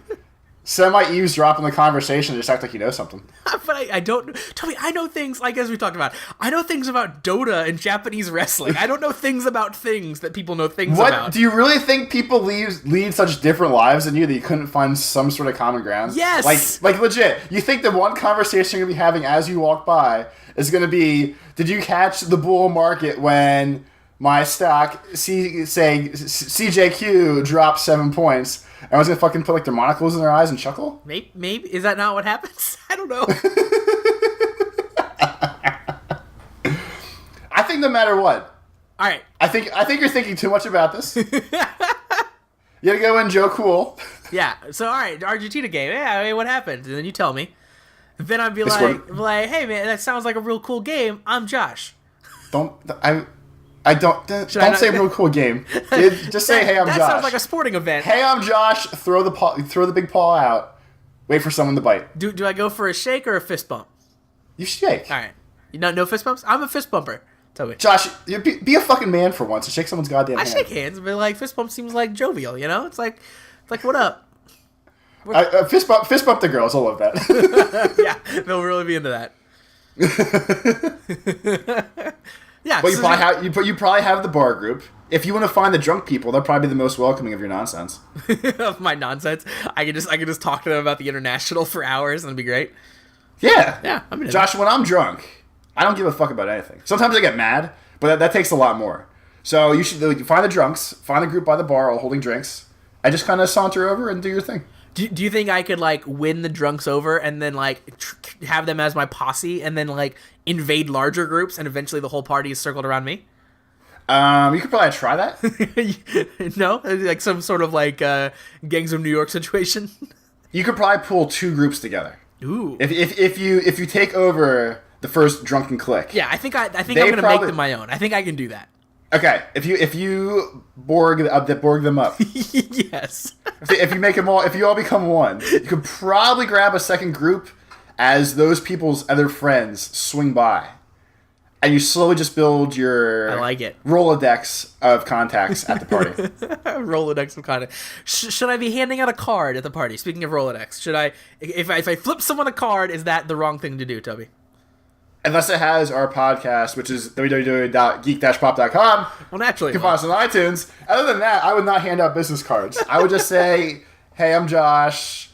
Semi-eavesdrop in the conversation and just act like you know something. But I don't... Toby, I know things, like as we talked about, I know things about Dota and Japanese wrestling. I don't know things about things that people know things about. What? Do you really think people lead such different lives than you that you couldn't find some sort of common ground? Yes! Like legit. You think the one conversation you're going to be having as you walk by is going to be, did you catch the bull market when my stock, CJQ, dropped 7 points? I was gonna fucking put like their monocles in their eyes and chuckle. Maybe is that not what happens? I don't know. I think no matter what. All right. I think you're thinking too much about this. You gotta go in Joe Cool. Yeah. So all right, Argentina game. Yeah. I mean, what happened? And then you tell me. Then I'd be like, hey man, that sounds like a real cool game. I'm Josh. Don't say real cool game. Just say, hey, I'm Josh. That sounds like a sporting event. Hey, I'm Josh. Throw the big paw out. Wait for someone to bite. Do I go for a shake or a fist bump? You shake. All right. No fist bumps? I'm a fist bumper. Tell me. Josh, be a fucking man for once and shake someone's goddamn hand. I shake hands, but like fist bump seems like jovial, you know? It's like what up? Fist bump the girls. I love that. Yeah, they'll really be into that. Yeah, but you probably have the bar group. If you want to find the drunk people, they'll probably be the most welcoming of your nonsense. Of my nonsense, I can just talk to them about the international for hours, and it'd be great. Yeah. Josh, when I'm drunk, I don't give a fuck about anything. Sometimes I get mad, but that takes a lot more. So you should find the drunks, find a group by the bar all holding drinks, and just kind of saunter over and do your thing. Do you think I could like win the drunks over and then like have them as my posse and then like invade larger groups and eventually the whole party is circled around me? You could probably try that. No, like some sort of like Gangs of New York situation. You could probably pull 2 groups together. Ooh. If you take over the first drunken clique. Yeah, I think I'm gonna make them my own. I think I can do that. Okay, if you borg them up. Yes. If you all become one, you could probably grab a second group as those people's other friends swing by. And you slowly just build your I like it. Rolodex of contacts at the party. Rolodex of contacts. Should I be handing out a card at the party? Speaking of Rolodex, should I, if I flip someone a card, is that the wrong thing to do, Toby? Unless it has our podcast, which is www.geek-pop.com. Well, naturally. You can find us on iTunes. Other than that, I would not hand out business cards. I would just say, hey, I'm Josh,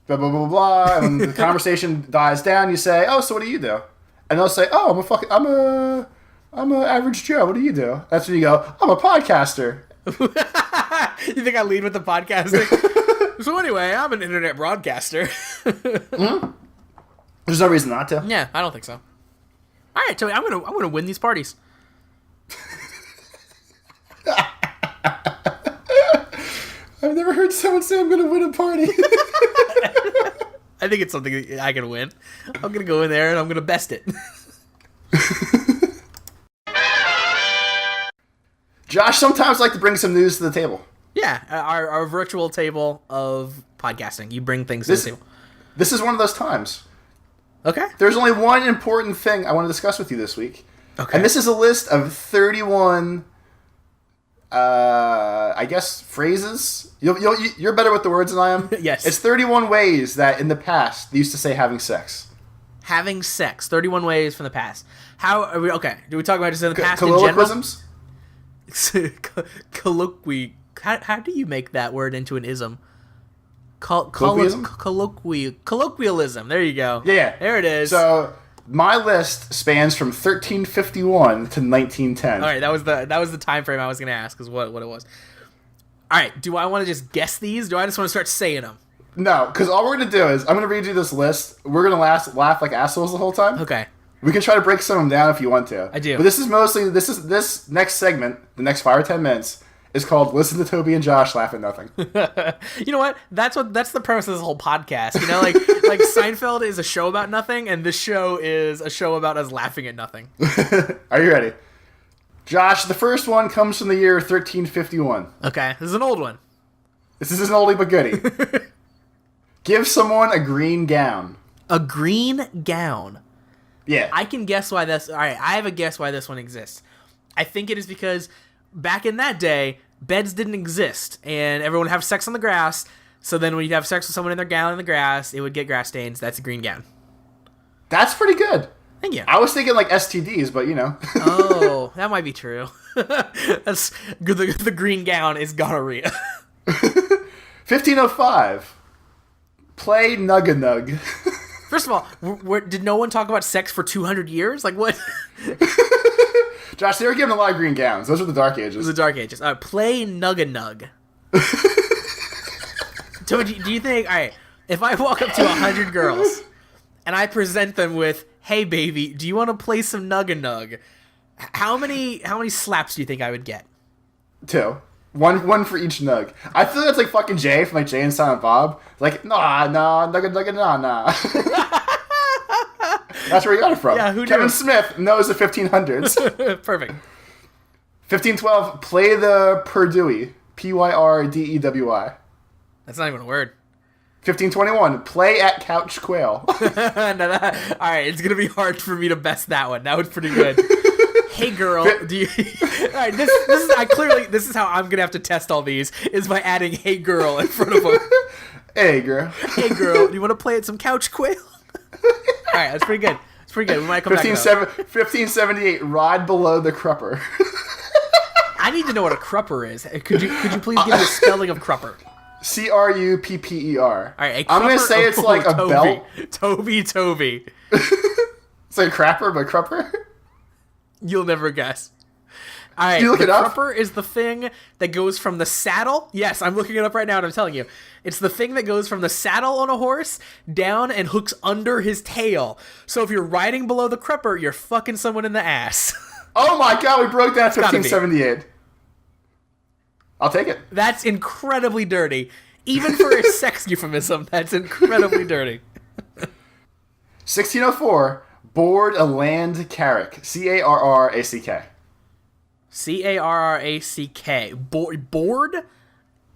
blah, blah, blah, blah. And the conversation dies down. You say, oh, so what do you do? And they'll say, oh, I'm a average Joe. What do you do? That's when you go, I'm a podcaster. You think I lead with the podcasting? So anyway, I'm an internet broadcaster. Mm-hmm. There's no reason not to. Yeah, I don't think so. All right, Toby, I'm gonna win these parties. I've never heard someone say I'm gonna win a party. I think it's something I can win. I'm gonna go in there and I'm gonna best it. Josh sometimes like to bring some news to the table. Yeah, our virtual table of podcasting. You bring things to the table. This is one of those times. Okay. There's only one important thing I want to discuss with you this week. Okay. And this is a list of 31, I guess, phrases. You're better with the words than I am. Yes. It's 31 ways that in the past they used to say having sex. Having sex. 31 ways from the past. How are we? Okay. Do we talk about just in the past in general? Colloquialisms? Colloquy. How do you make that word into an ism? Colloquialism? Colloquialism. There you go. Yeah. There it is. So my list spans from 1351 to 1910. All right, that was the time frame I was going to ask, is what it was. All right, do I want to just guess these? Do I just want to start saying them? No, because all we're going to do is I'm going to read you this list. We're going to laugh like assholes the whole time. Okay. We can try to break some of them down if you want to. I do. But this next segment, the next 5 or 10 minutes, is called Listen to Toby and Josh Laugh at Nothing. You know what? That's the premise of this whole podcast. You know, like Seinfeld is a show about nothing, and this show is a show about us laughing at nothing. Are you ready? Josh, the first one comes from the year 1351. Okay, this is an old one. This is an oldie but goodie. Give someone a green gown. A green gown. Yeah. I can guess why this... All right, I have a guess why this one exists. I think it is because back in that day, beds didn't exist, and everyone would have sex on the grass, so then when you'd have sex with someone in their gown in the grass, it would get grass stains. That's a green gown. That's pretty good. Thank you. I was thinking like STDs, but you know. Oh, that might be true. That's the green gown is gonorrhea. 1505. Play Nug-a-Nug. First of all, did no one talk about sex for 200 years? Like, what? Josh, they were given a lot of green gowns. Those were the Dark Ages. The Dark Ages. Play Nug-a-Nug. Toby, do you think, all right, if I walk up to 100 girls and I present them with, hey, baby, do you want to play some Nug-a-Nug? How many slaps do you think I would get? 2. One for each nug. I feel that's like fucking Jay from like Jay and Silent Bob. Like, nah, nugga, nah. That's where he got it from. Yeah, who knew? Kevin Smith knows the 1500s. Perfect. 1512, play the Purdewy. Pyrdewy. That's not even a word. 1521, play at Couch Quail. All right, it's gonna be hard for me to best that one. That was pretty good. Hey girl, do you? All right, this is how I'm gonna have to test all these, is by adding "Hey girl" in front of them. Hey girl. Hey girl, do you want to play at some Couch Quail? All right, that's pretty good. It's pretty good. We might come back. 1578, ride below the crupper. I need to know what a crupper is. Could you please give me the spelling of crupper? Crupper. All right, I'm gonna say it's like a belt. Toby. It's like crapper, but crupper. You'll never guess. All right, you look it up? crupper is the thing that goes from the saddle. Yes, I'm looking it up right now, and I'm telling you. It's the thing that goes from the saddle on a horse down and hooks under his tail. So if you're riding below the crupper, you're fucking someone in the ass. Oh my god, we broke down 1578. I'll take it. That's incredibly dirty. Even for a sex euphemism, that's incredibly dirty. 1604, board a land carrack. Carrack. Carrack. Board? Board.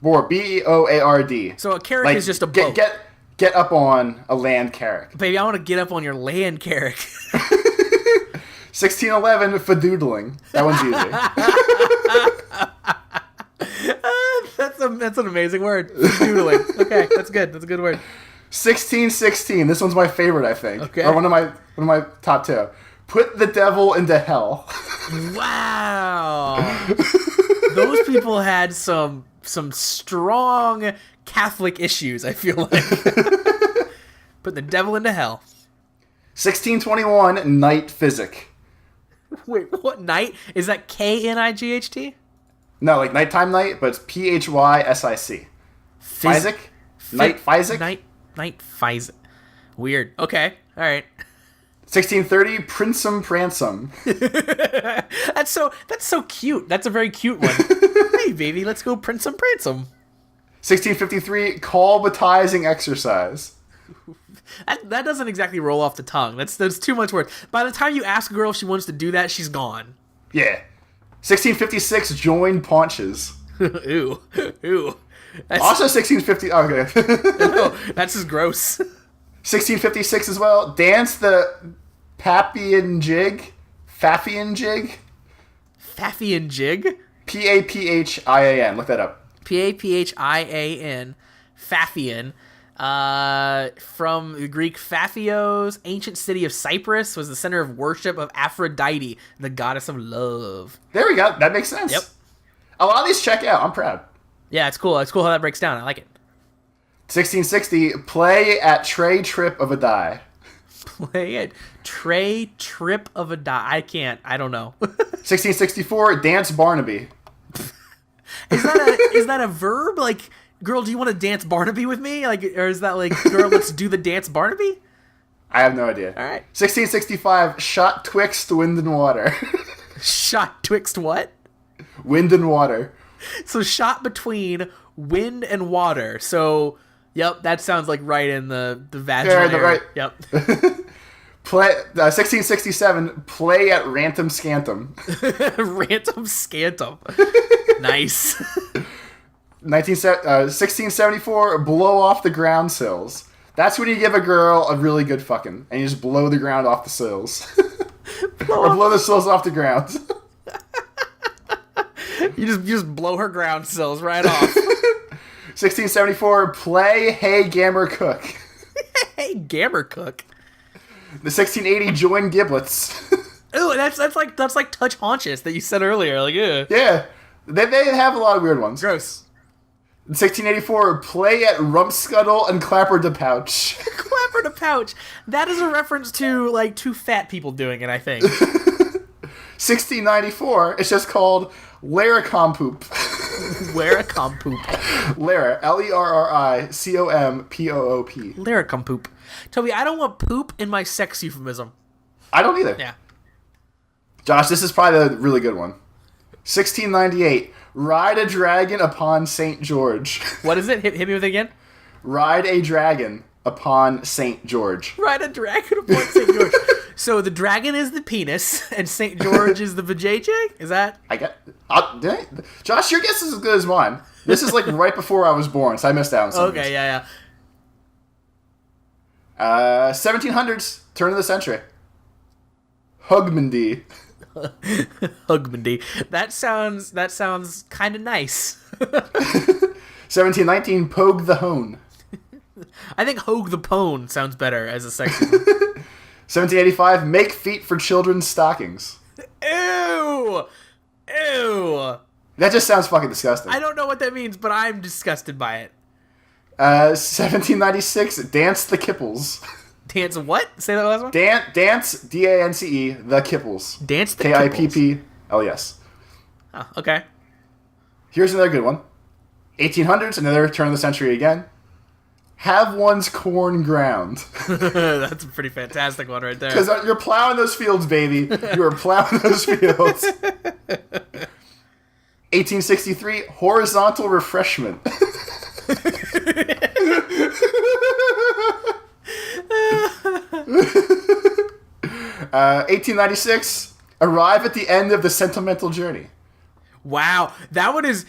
Board. BOARD. So a carrack is just a boat. get up on a land carrick. Baby, I want to get up on your land carrick. 1611, fadoodling. That one's That's an amazing word. Doodling. Okay, that's good. That's a good word. 1616. This one's my favorite, I think. Okay. Or one of my top two. Put the devil into hell. Wow. Those people had some strong Catholic issues, I feel like. Put the devil into hell. 1621, night physic. Wait, what night? Is that Knight? No, like nighttime night, but it's Physic. Physic? Night Physic? Night Physic. Weird. Okay. All right. 1630, Princem Pransum. That's so cute. That's a very cute one. Hey, baby, let's go Princem Pransum. 1653, Colbatizing exercise. That doesn't exactly roll off the tongue. That's too much work. By the time you ask a girl if she wants to do that, she's gone. Yeah. 1656, join paunches. Ooh. Also 1650. Okay. No, that's just gross. 1656 as well. Dance the Paphian jig. Paphian jig. Paphian jig. Paphian. Look that up. Paphian. Paphian. From the Greek Paphios, ancient city of Cyprus, was the center of worship of Aphrodite, the goddess of love. There we go. That makes sense. Yep. A lot of these check out. I'm proud. Yeah, it's cool. It's cool how that breaks down. I like it. 1660, play at tray trip of a die. Play it. Tray trip of a die. I don't know. 1664, dance Barnaby. Is that a verb? Like, girl, do you want to dance Barnaby with me? Like, or is that like, girl, let's do the dance Barnaby? I have no idea. All right. 1665, shot twixt wind and water. Shot twixt what? Wind and water. So shot between wind and water. So, yep, that sounds like right in the vaginal area. Right. Yep. 1667, play at Rantum Scantum. Rantum Scantum. Nice. 1674, blow off the ground sills. That's when you give a girl a really good fucking, and you just blow the ground off the sills. Blow the sills off the ground. You just blow her ground sills right off. 1674, play Hey Gammer Cook. Hey Gammer Cook. The 1680, join giblets. Ooh, that's like touch haunches that you said earlier. Like, ew. Yeah, they have a lot of weird ones. Gross. 1684, play at Rumpscuttle and Clapper the Pouch. Clapper the Pouch. That is a reference to like two fat people doing it, I think. 1694, it's just called Laricompoop. Laricompoop. Lara, Lerricompoop. Laricompoop. Toby, I don't want poop in my sex euphemism. I don't either. Yeah. Josh, this is probably a really good one. 1698, ride a dragon upon St. George. What is it? Hit me with it again. Ride a dragon upon St. George. Ride a dragon upon St. George. So the dragon is the penis, and St. George is the vajayjay? Is that? Josh, your guess is as good as mine. This is like right before I was born, so I missed out on some. Okay, yeah. 1700s, turn of the century. Hugmandy. Hugmandy. That sounds kind of nice. 1719, Pogue the Hone. I think Hogue the Pone sounds better as a sex. 1785, make feet for children's stockings. Ew! That just sounds fucking disgusting. I don't know what that means, but I'm disgusted by it. 1796, dance the Kipples. Dance what? Say that last one? Dance, D-A-N-C-E, the Kipples. Dance the Kipples. K-I-P-P-L-E-S. Oh, okay. Here's another good one. 1800s, another turn of the century again. Have one's corn ground. That's a pretty fantastic one right there. Because you're plowing those fields, baby. You are plowing those fields. 1863, horizontal refreshment. 1896, arrive at the end of the sentimental journey. Wow, that one is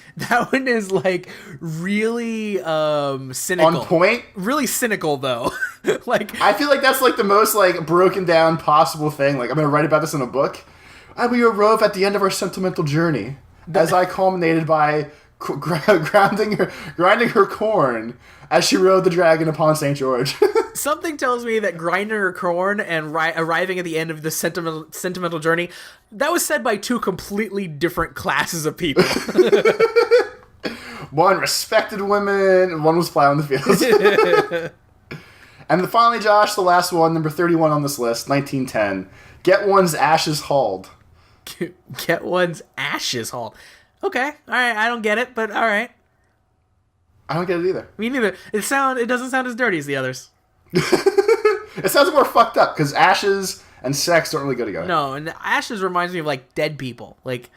like really cynical. On point. Really cynical though. Like I feel like that's like the most like broken down possible thing. Like I'm gonna write about this in a book. We arose at the end of our sentimental journey, as I culminated by grinding her corn as she rode the dragon upon St. George. Something tells me that grinding her corn and arriving at the end of the sentimental journey, that was said by two completely different classes of people. One respected women, and one was plowing the fields. And finally, Josh, the last one, number 31 on this list, 1910. Get one's ashes hauled. Get one's ashes hauled. Okay, all right, I don't get it, but all right. I don't get it either. Me neither. It doesn't sound as dirty as the others. It sounds more fucked up, because ashes and sex don't really go together. No, and ashes reminds me of, like, dead people. Like,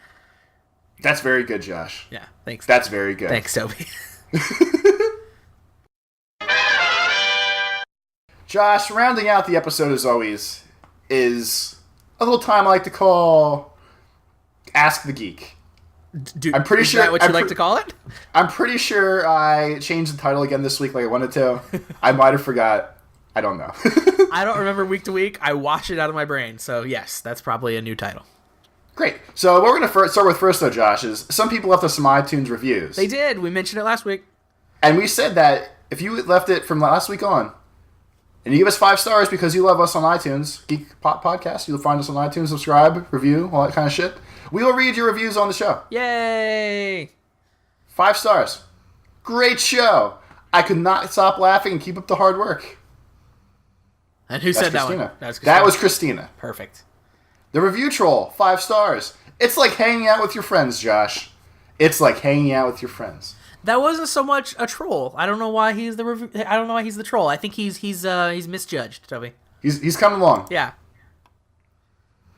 that's very good, Josh. Yeah, thanks. That's very good. Thanks, Toby. Josh, rounding out the episode as always is a little time I like to call Ask the Geek. Dude, I'm pretty sure. Is that what you like to call it? I'm pretty sure I changed the title again this week like I wanted to. I might have forgot. I don't know. I don't remember week to week. I wash it out of my brain. So, yes, that's probably a new title. Great. So, what we're going to start with first, though, Josh, is some people left us some iTunes reviews. They did. We mentioned it last week. And we said that if you left it from last week on, and you give us 5 stars because you love us on iTunes, Geek Pop Podcast, you'll find us on iTunes, subscribe, review, all that kind of shit. We will read your reviews on the show. Yay! 5 stars. Great show. I could not stop laughing and keep up the hard work. And who said Christina. That one? That was Christina. Perfect. The Review Troll, 5 stars. It's like hanging out with your friends, Josh. It's like hanging out with your friends. That wasn't so much a troll. I don't know why he's the troll. I think he's misjudged, Toby. He's coming along. Yeah.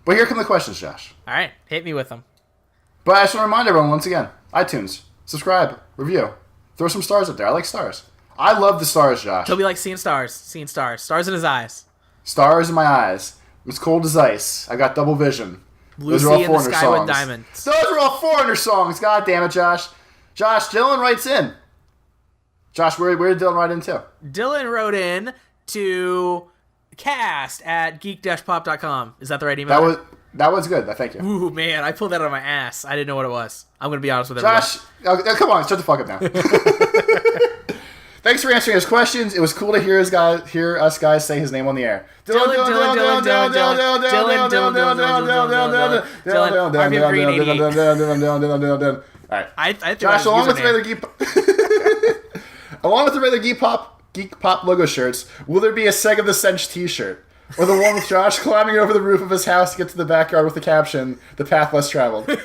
But here come the questions, Josh. All right, hit me with them. But I just want to remind everyone once again: iTunes, subscribe, review, throw some stars up there. I like stars. I love the stars, Josh. Toby likes seeing stars stars in his eyes. Stars in my eyes. It's cold as ice. I got double vision. Blue sea in the sky with diamonds. Those are all Foreigner songs. God damn it, Josh. Josh, Dylan writes in. Josh, where did Dylan write in to? Dylan wrote in to cast@geek-pop.com. Is that the right email? That was good. Thank you. Ooh, man, I pulled that out of my ass. I didn't know what it was. I'm going to be honest with everyone. Josh, come on, shut the fuck up now. Thanks for answering his questions. It was cool to hear us guys say his name on the air. Dylan, all right. Josh, along with the regular Geek Pop logo shirts, will there be a Seg of the Cench t-shirt? Or the one with Josh climbing over the roof of his house to get to the backyard with the caption, "The path less traveled." Those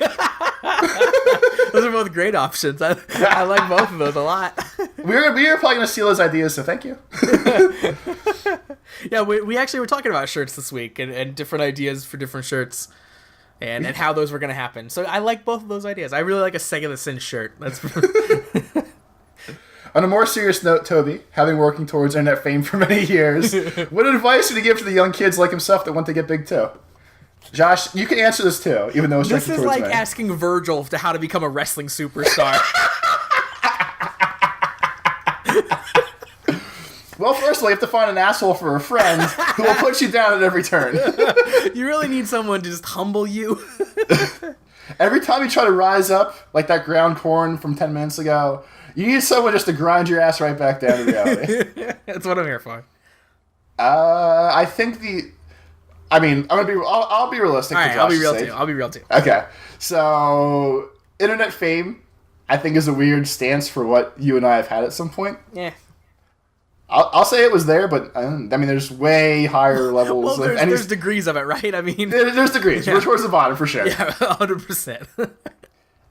are both great options. I like both of those a lot. We are probably going to steal those ideas, so thank you. Yeah, we actually were talking about shirts this week and different ideas for different shirts and how those were going to happen. So I like both of those ideas. I really like a Seg of the Cench shirt. That's On a more serious note, Toby, having working towards internet fame for many years, what advice would you give to the young kids like himself that want to get big too? Josh, you can answer this too, even though it's this directed is towards like me. asking Virgil to how to become a wrestling superstar. Well, first of all, you have to find an asshole for a friend who will put you down at every turn. You really need someone to just humble you. Every time you try to rise up, like that ground corn from 10 minutes ago, you need someone just to grind your ass right back down to reality. That's what I'm here for. I think I'll be realistic. All right, I'll be real too. Okay, so internet fame, I think, is a weird stance for what you and I have had at some point. Yeah. I'll say it was there, but there's way higher levels. Well, there's degrees of it, right? I mean, there's degrees. Yeah. We're towards the bottom for sure. Yeah, 100%.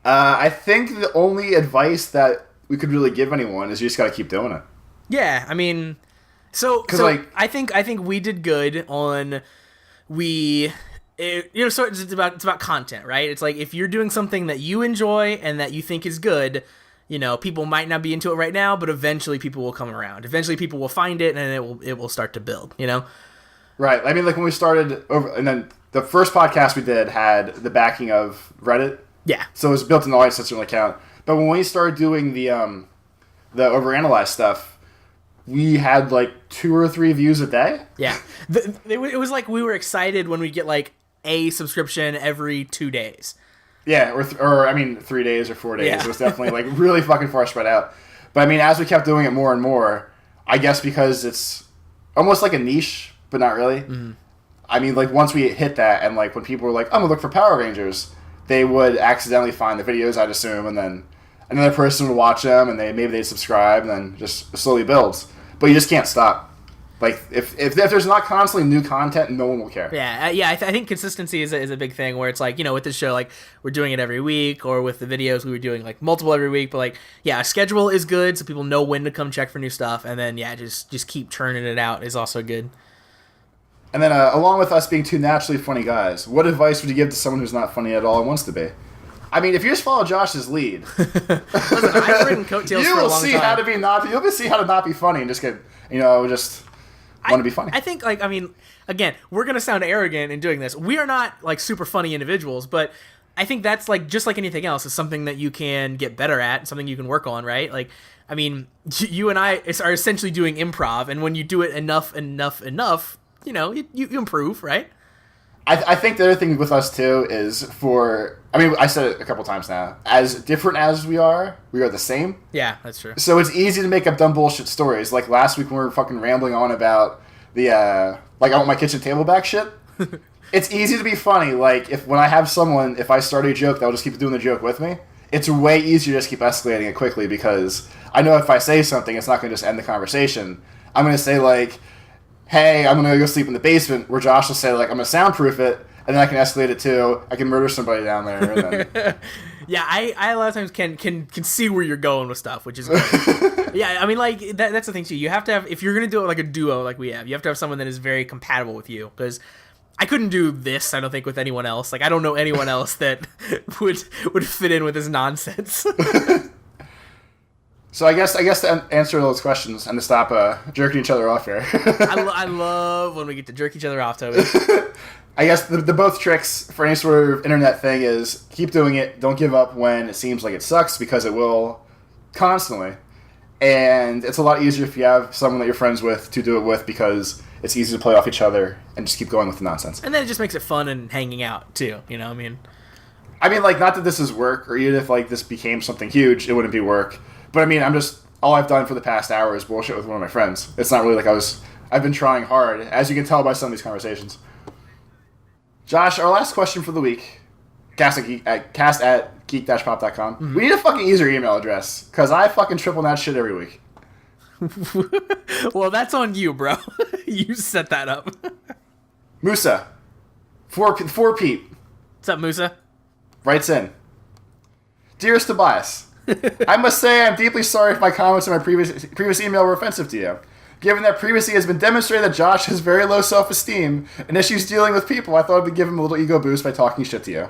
I think the only advice that we could really give anyone is you just got to keep doing it. Yeah, I mean, so I think we did good on so it's about content, right? It's like if you're doing something that you enjoy and that you think is good, people might not be into it right now, but eventually people will come around. Eventually people will find it and it will start to build, Right. I mean, like when we started over, and then the first podcast we did had the backing of Reddit Yeah. So it was built in the audience system account. But when we started doing the overanalyze stuff, we had like 2 or 3 views a day. Yeah. It was like we were excited when we get like a subscription every 2 days. Yeah, or 3 days or 4 days. Yeah. It was definitely like really fucking far spread out. But I mean, as we kept doing it more and more, I guess because it's almost like a niche, but not really. Mm-hmm. I mean, like once we hit that, and like when people were like, "I'm gonna look for Power Rangers," they would accidentally find the videos, I'd assume, and then another person would watch them, and maybe they'd subscribe, and then just slowly builds. But you just can't stop. Like, if there's not constantly new content, no one will care. Yeah, I think consistency is a big thing, where it's like, you know, with this show, like, we're doing it every week, or with the videos, we were doing, like, multiple every week, but, like, yeah, a schedule is good, so people know when to come check for new stuff, and then, yeah, just keep churning it out is also good. And then, along with us being 2 naturally funny guys, what advice would you give to someone who's not funny at all and wants to be? I mean, if you just follow Josh's lead, listen, I've written coattails for a long time. You'll see how to not be funny and just get, want to be funny. I think, like, I mean, again, we're going to sound arrogant in doing this. We are not, like, super funny individuals, but I think that's, like, just like anything else, is something that you can get better at, something you can work on, right? Like, I mean, you and I are essentially doing improv, and when you do it enough, you know, you improve, right? I think the other thing with us, too, is I said it a couple times now, as different as we are the same. Yeah, that's true. So it's easy to make up dumb bullshit stories. Like last week when we were fucking rambling on about the, I want my kitchen table back shit. It's easy to be funny. Like, when I have someone, if I start a joke, they'll just keep doing the joke with me. It's way easier to just keep escalating it quickly, because I know if I say something, it's not going to just end the conversation. I'm going to say, like, hey, I'm going to go sleep in the basement, where Josh will say, like, I'm going to soundproof it, and then I can escalate it too. I can murder somebody down there. And then... Yeah, I a lot of times can see where you're going with stuff, which is good. Yeah, I mean, like, that's the thing, too. You have to have, if you're going to do it like a duo like we have, you have to have someone that is very compatible with you, because I couldn't do this, I don't think, with anyone else. Like, I don't know anyone else that would fit in with this nonsense. So I guess to answer those questions and to stop jerking each other off here. I love when we get to jerk each other off, Toby. I guess the both tricks for any sort of internet thing is keep doing it. Don't give up when it seems like it sucks, because it will constantly. And it's a lot easier if you have someone that you're friends with to do it with, because it's easy to play off each other and just keep going with the nonsense. And then it just makes it fun and hanging out, too. You know what I mean? Like, not that this is work, or even if, like, this became something huge, it wouldn't be work. But, I mean, all I've done for the past hour is bullshit with one of my friends. It's not really like I've been trying hard, as you can tell by some of these conversations. Josh, our last question for the week, cast at geek-pop.com. Mm-hmm. We need a fucking user email address, because I fucking triple that shit every week. Well, that's on you, bro. You set that up. Musa, 4 Pete. What's up, Musa? Writes in. Dearest Tobias, I must say I'm deeply sorry if my comments in my previous email were offensive to you. Given that previously it has been demonstrated that Josh has very low self-esteem and issues dealing with people, I thought I would give him a little ego boost by talking shit to you.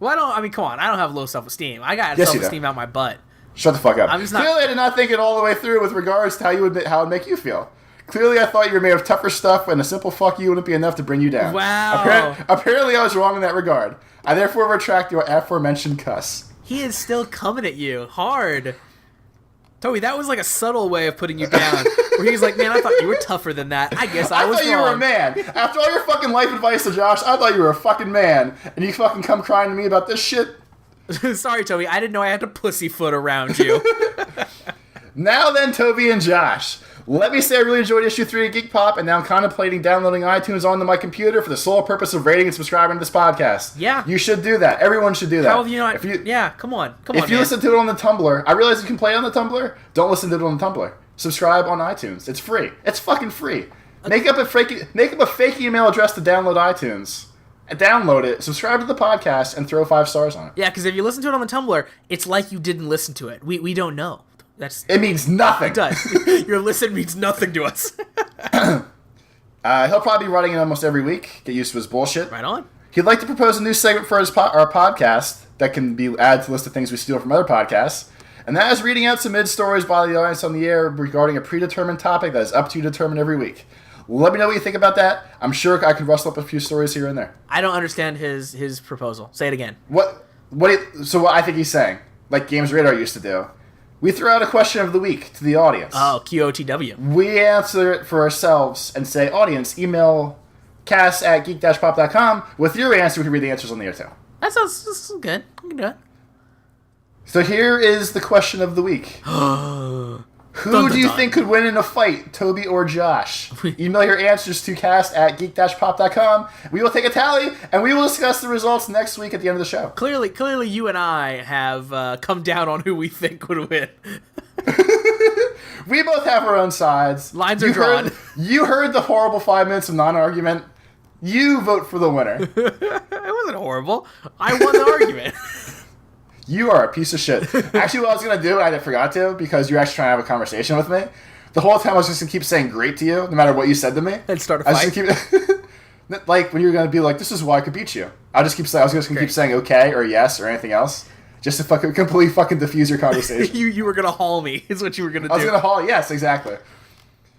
Well, come on. I don't have low self-esteem. I got self-esteem out my butt. Shut the fuck up. I'm just not... Clearly, I did not think it all the way through with regards to how it would make you feel. Clearly, I thought you were made of tougher stuff, and a simple fuck you wouldn't be enough to bring you down. Wow. Apparently, I was wrong in that regard. I therefore retract your aforementioned cuss. He is still coming at you hard. Toby, that was like a subtle way of putting you down. Where he's like, man, I thought you were tougher than that. I guess I was wrong. I thought you were a man. After all your fucking life advice to Josh, I thought you were a fucking man. And you fucking come crying to me about this shit? Sorry, Toby. I didn't know I had to pussyfoot around you. Now then, Toby and Josh. Let me say I really enjoyed issue 3 of Geek Pop, and now I'm contemplating downloading iTunes onto my computer for the sole purpose of rating and subscribing to this podcast. Yeah. You should do that. Everyone should do that. How have you not? Yeah, come on. If you listen to it on the Tumblr, I realize you can play it on the Tumblr. Don't listen to it on the Tumblr. Subscribe on iTunes. It's free. It's fucking free. Make up a fake email address to download iTunes. Download it, subscribe to the podcast, and throw 5 stars on it. Yeah, because if you listen to it on the Tumblr, it's like you didn't listen to it. We don't know. It means nothing. It does. Your listen means nothing to us. He'll probably be writing it almost every week. Get used to his bullshit. Right on. He'd like to propose a new segment for our podcast that can be added to the list of things we steal from other podcasts. And that is reading out some mid-stories by the audience on the air regarding a predetermined topic that is up to you to determine every week. Let me know what you think about that. I'm sure I could rustle up a few stories here and there. I don't understand his proposal. Say it again. What? So what I think he's saying, like Games Radar used to do, we throw out a question of the week to the audience. Oh, QOTW. We answer it for ourselves and say, audience, email cast@geek-pop.com. With your answer, we can read the answers on the air too. That sounds good. We can do it. So here is the question of the week. Who do you think could win in a fight, Toby or Josh? Email your answers to cast@geek-pop.com. We will take a tally, and we will discuss the results next week at the end of the show. Clearly, you and I have come down on who we think would win. We both have our own sides. Lines are drawn. You heard the horrible 5 minutes of non-argument. You vote for the winner. It wasn't horrible. I won the argument. You are a piece of shit. Actually, what I was going to do, and I forgot to, because you're actually trying to have a conversation with me, the whole time I was just going to keep saying great to you, no matter what you said to me. And start a fight. I was just keep, like, when you were going to be like, this is why I could beat you. I was just going to keep saying okay, or yes, or anything else, just to completely fucking diffuse your conversation. you were going to haul me, is what you were going to do. I was going to haul, yes, exactly.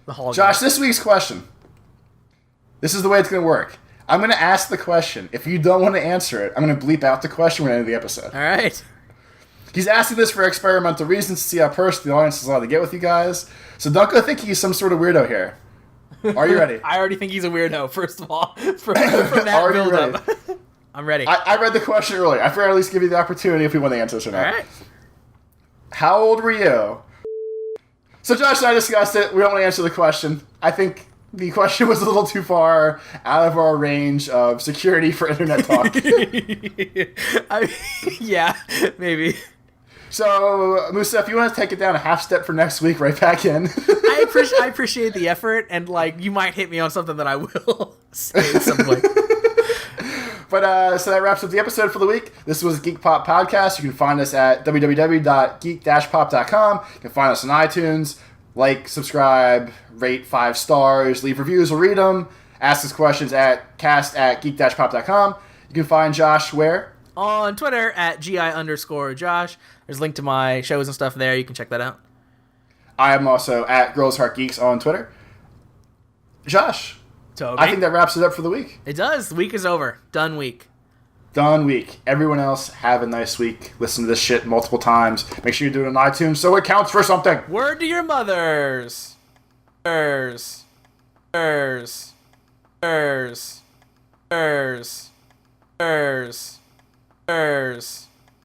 The haul Josh, this week's question. This is the way it's going to work. I'm going to ask the question. If you don't want to answer it, I'm going to bleep out the question when I end the episode. All right. He's asking this for experimental reasons to see how personal the audience is allowed to get with you guys. So don't go think he's some sort of weirdo here. Are you ready? I already think he's a weirdo, first of all. From that build-up. I'm ready. I read the question earlier. I figured I'd at least give you the opportunity if we want to answer this or not. All right. How old were you? So Josh and I discussed it. We don't want to answer the question. I think the question was a little too far out of our range of security for internet talk. Yeah, maybe. So, Musa, if you want to take it down a half step for next week, right back in. I appreciate the effort, and like you might hit me on something that I will say at some point. But so that wraps up the episode for the week. This was Geek Pop Podcast. You can find us at www.geek-pop.com. You can find us on iTunes. Like, subscribe, rate 5 stars, leave reviews, we'll read them. Ask us questions at cast@geek-pop.com. You can find Josh where? On Twitter at GI_Josh. There's a link to my shows and stuff there. You can check that out. I am also at Girls Heart Geeks on Twitter. Josh, Toby. I think that wraps it up for the week. It does. The week is over. Done week. Done week. Everyone else, have a nice week. Listen to this shit multiple times. Make sure you do it on iTunes so it counts for something. Word to your mothers. Ers. Ers. Ers. Ers. Ers. Ers.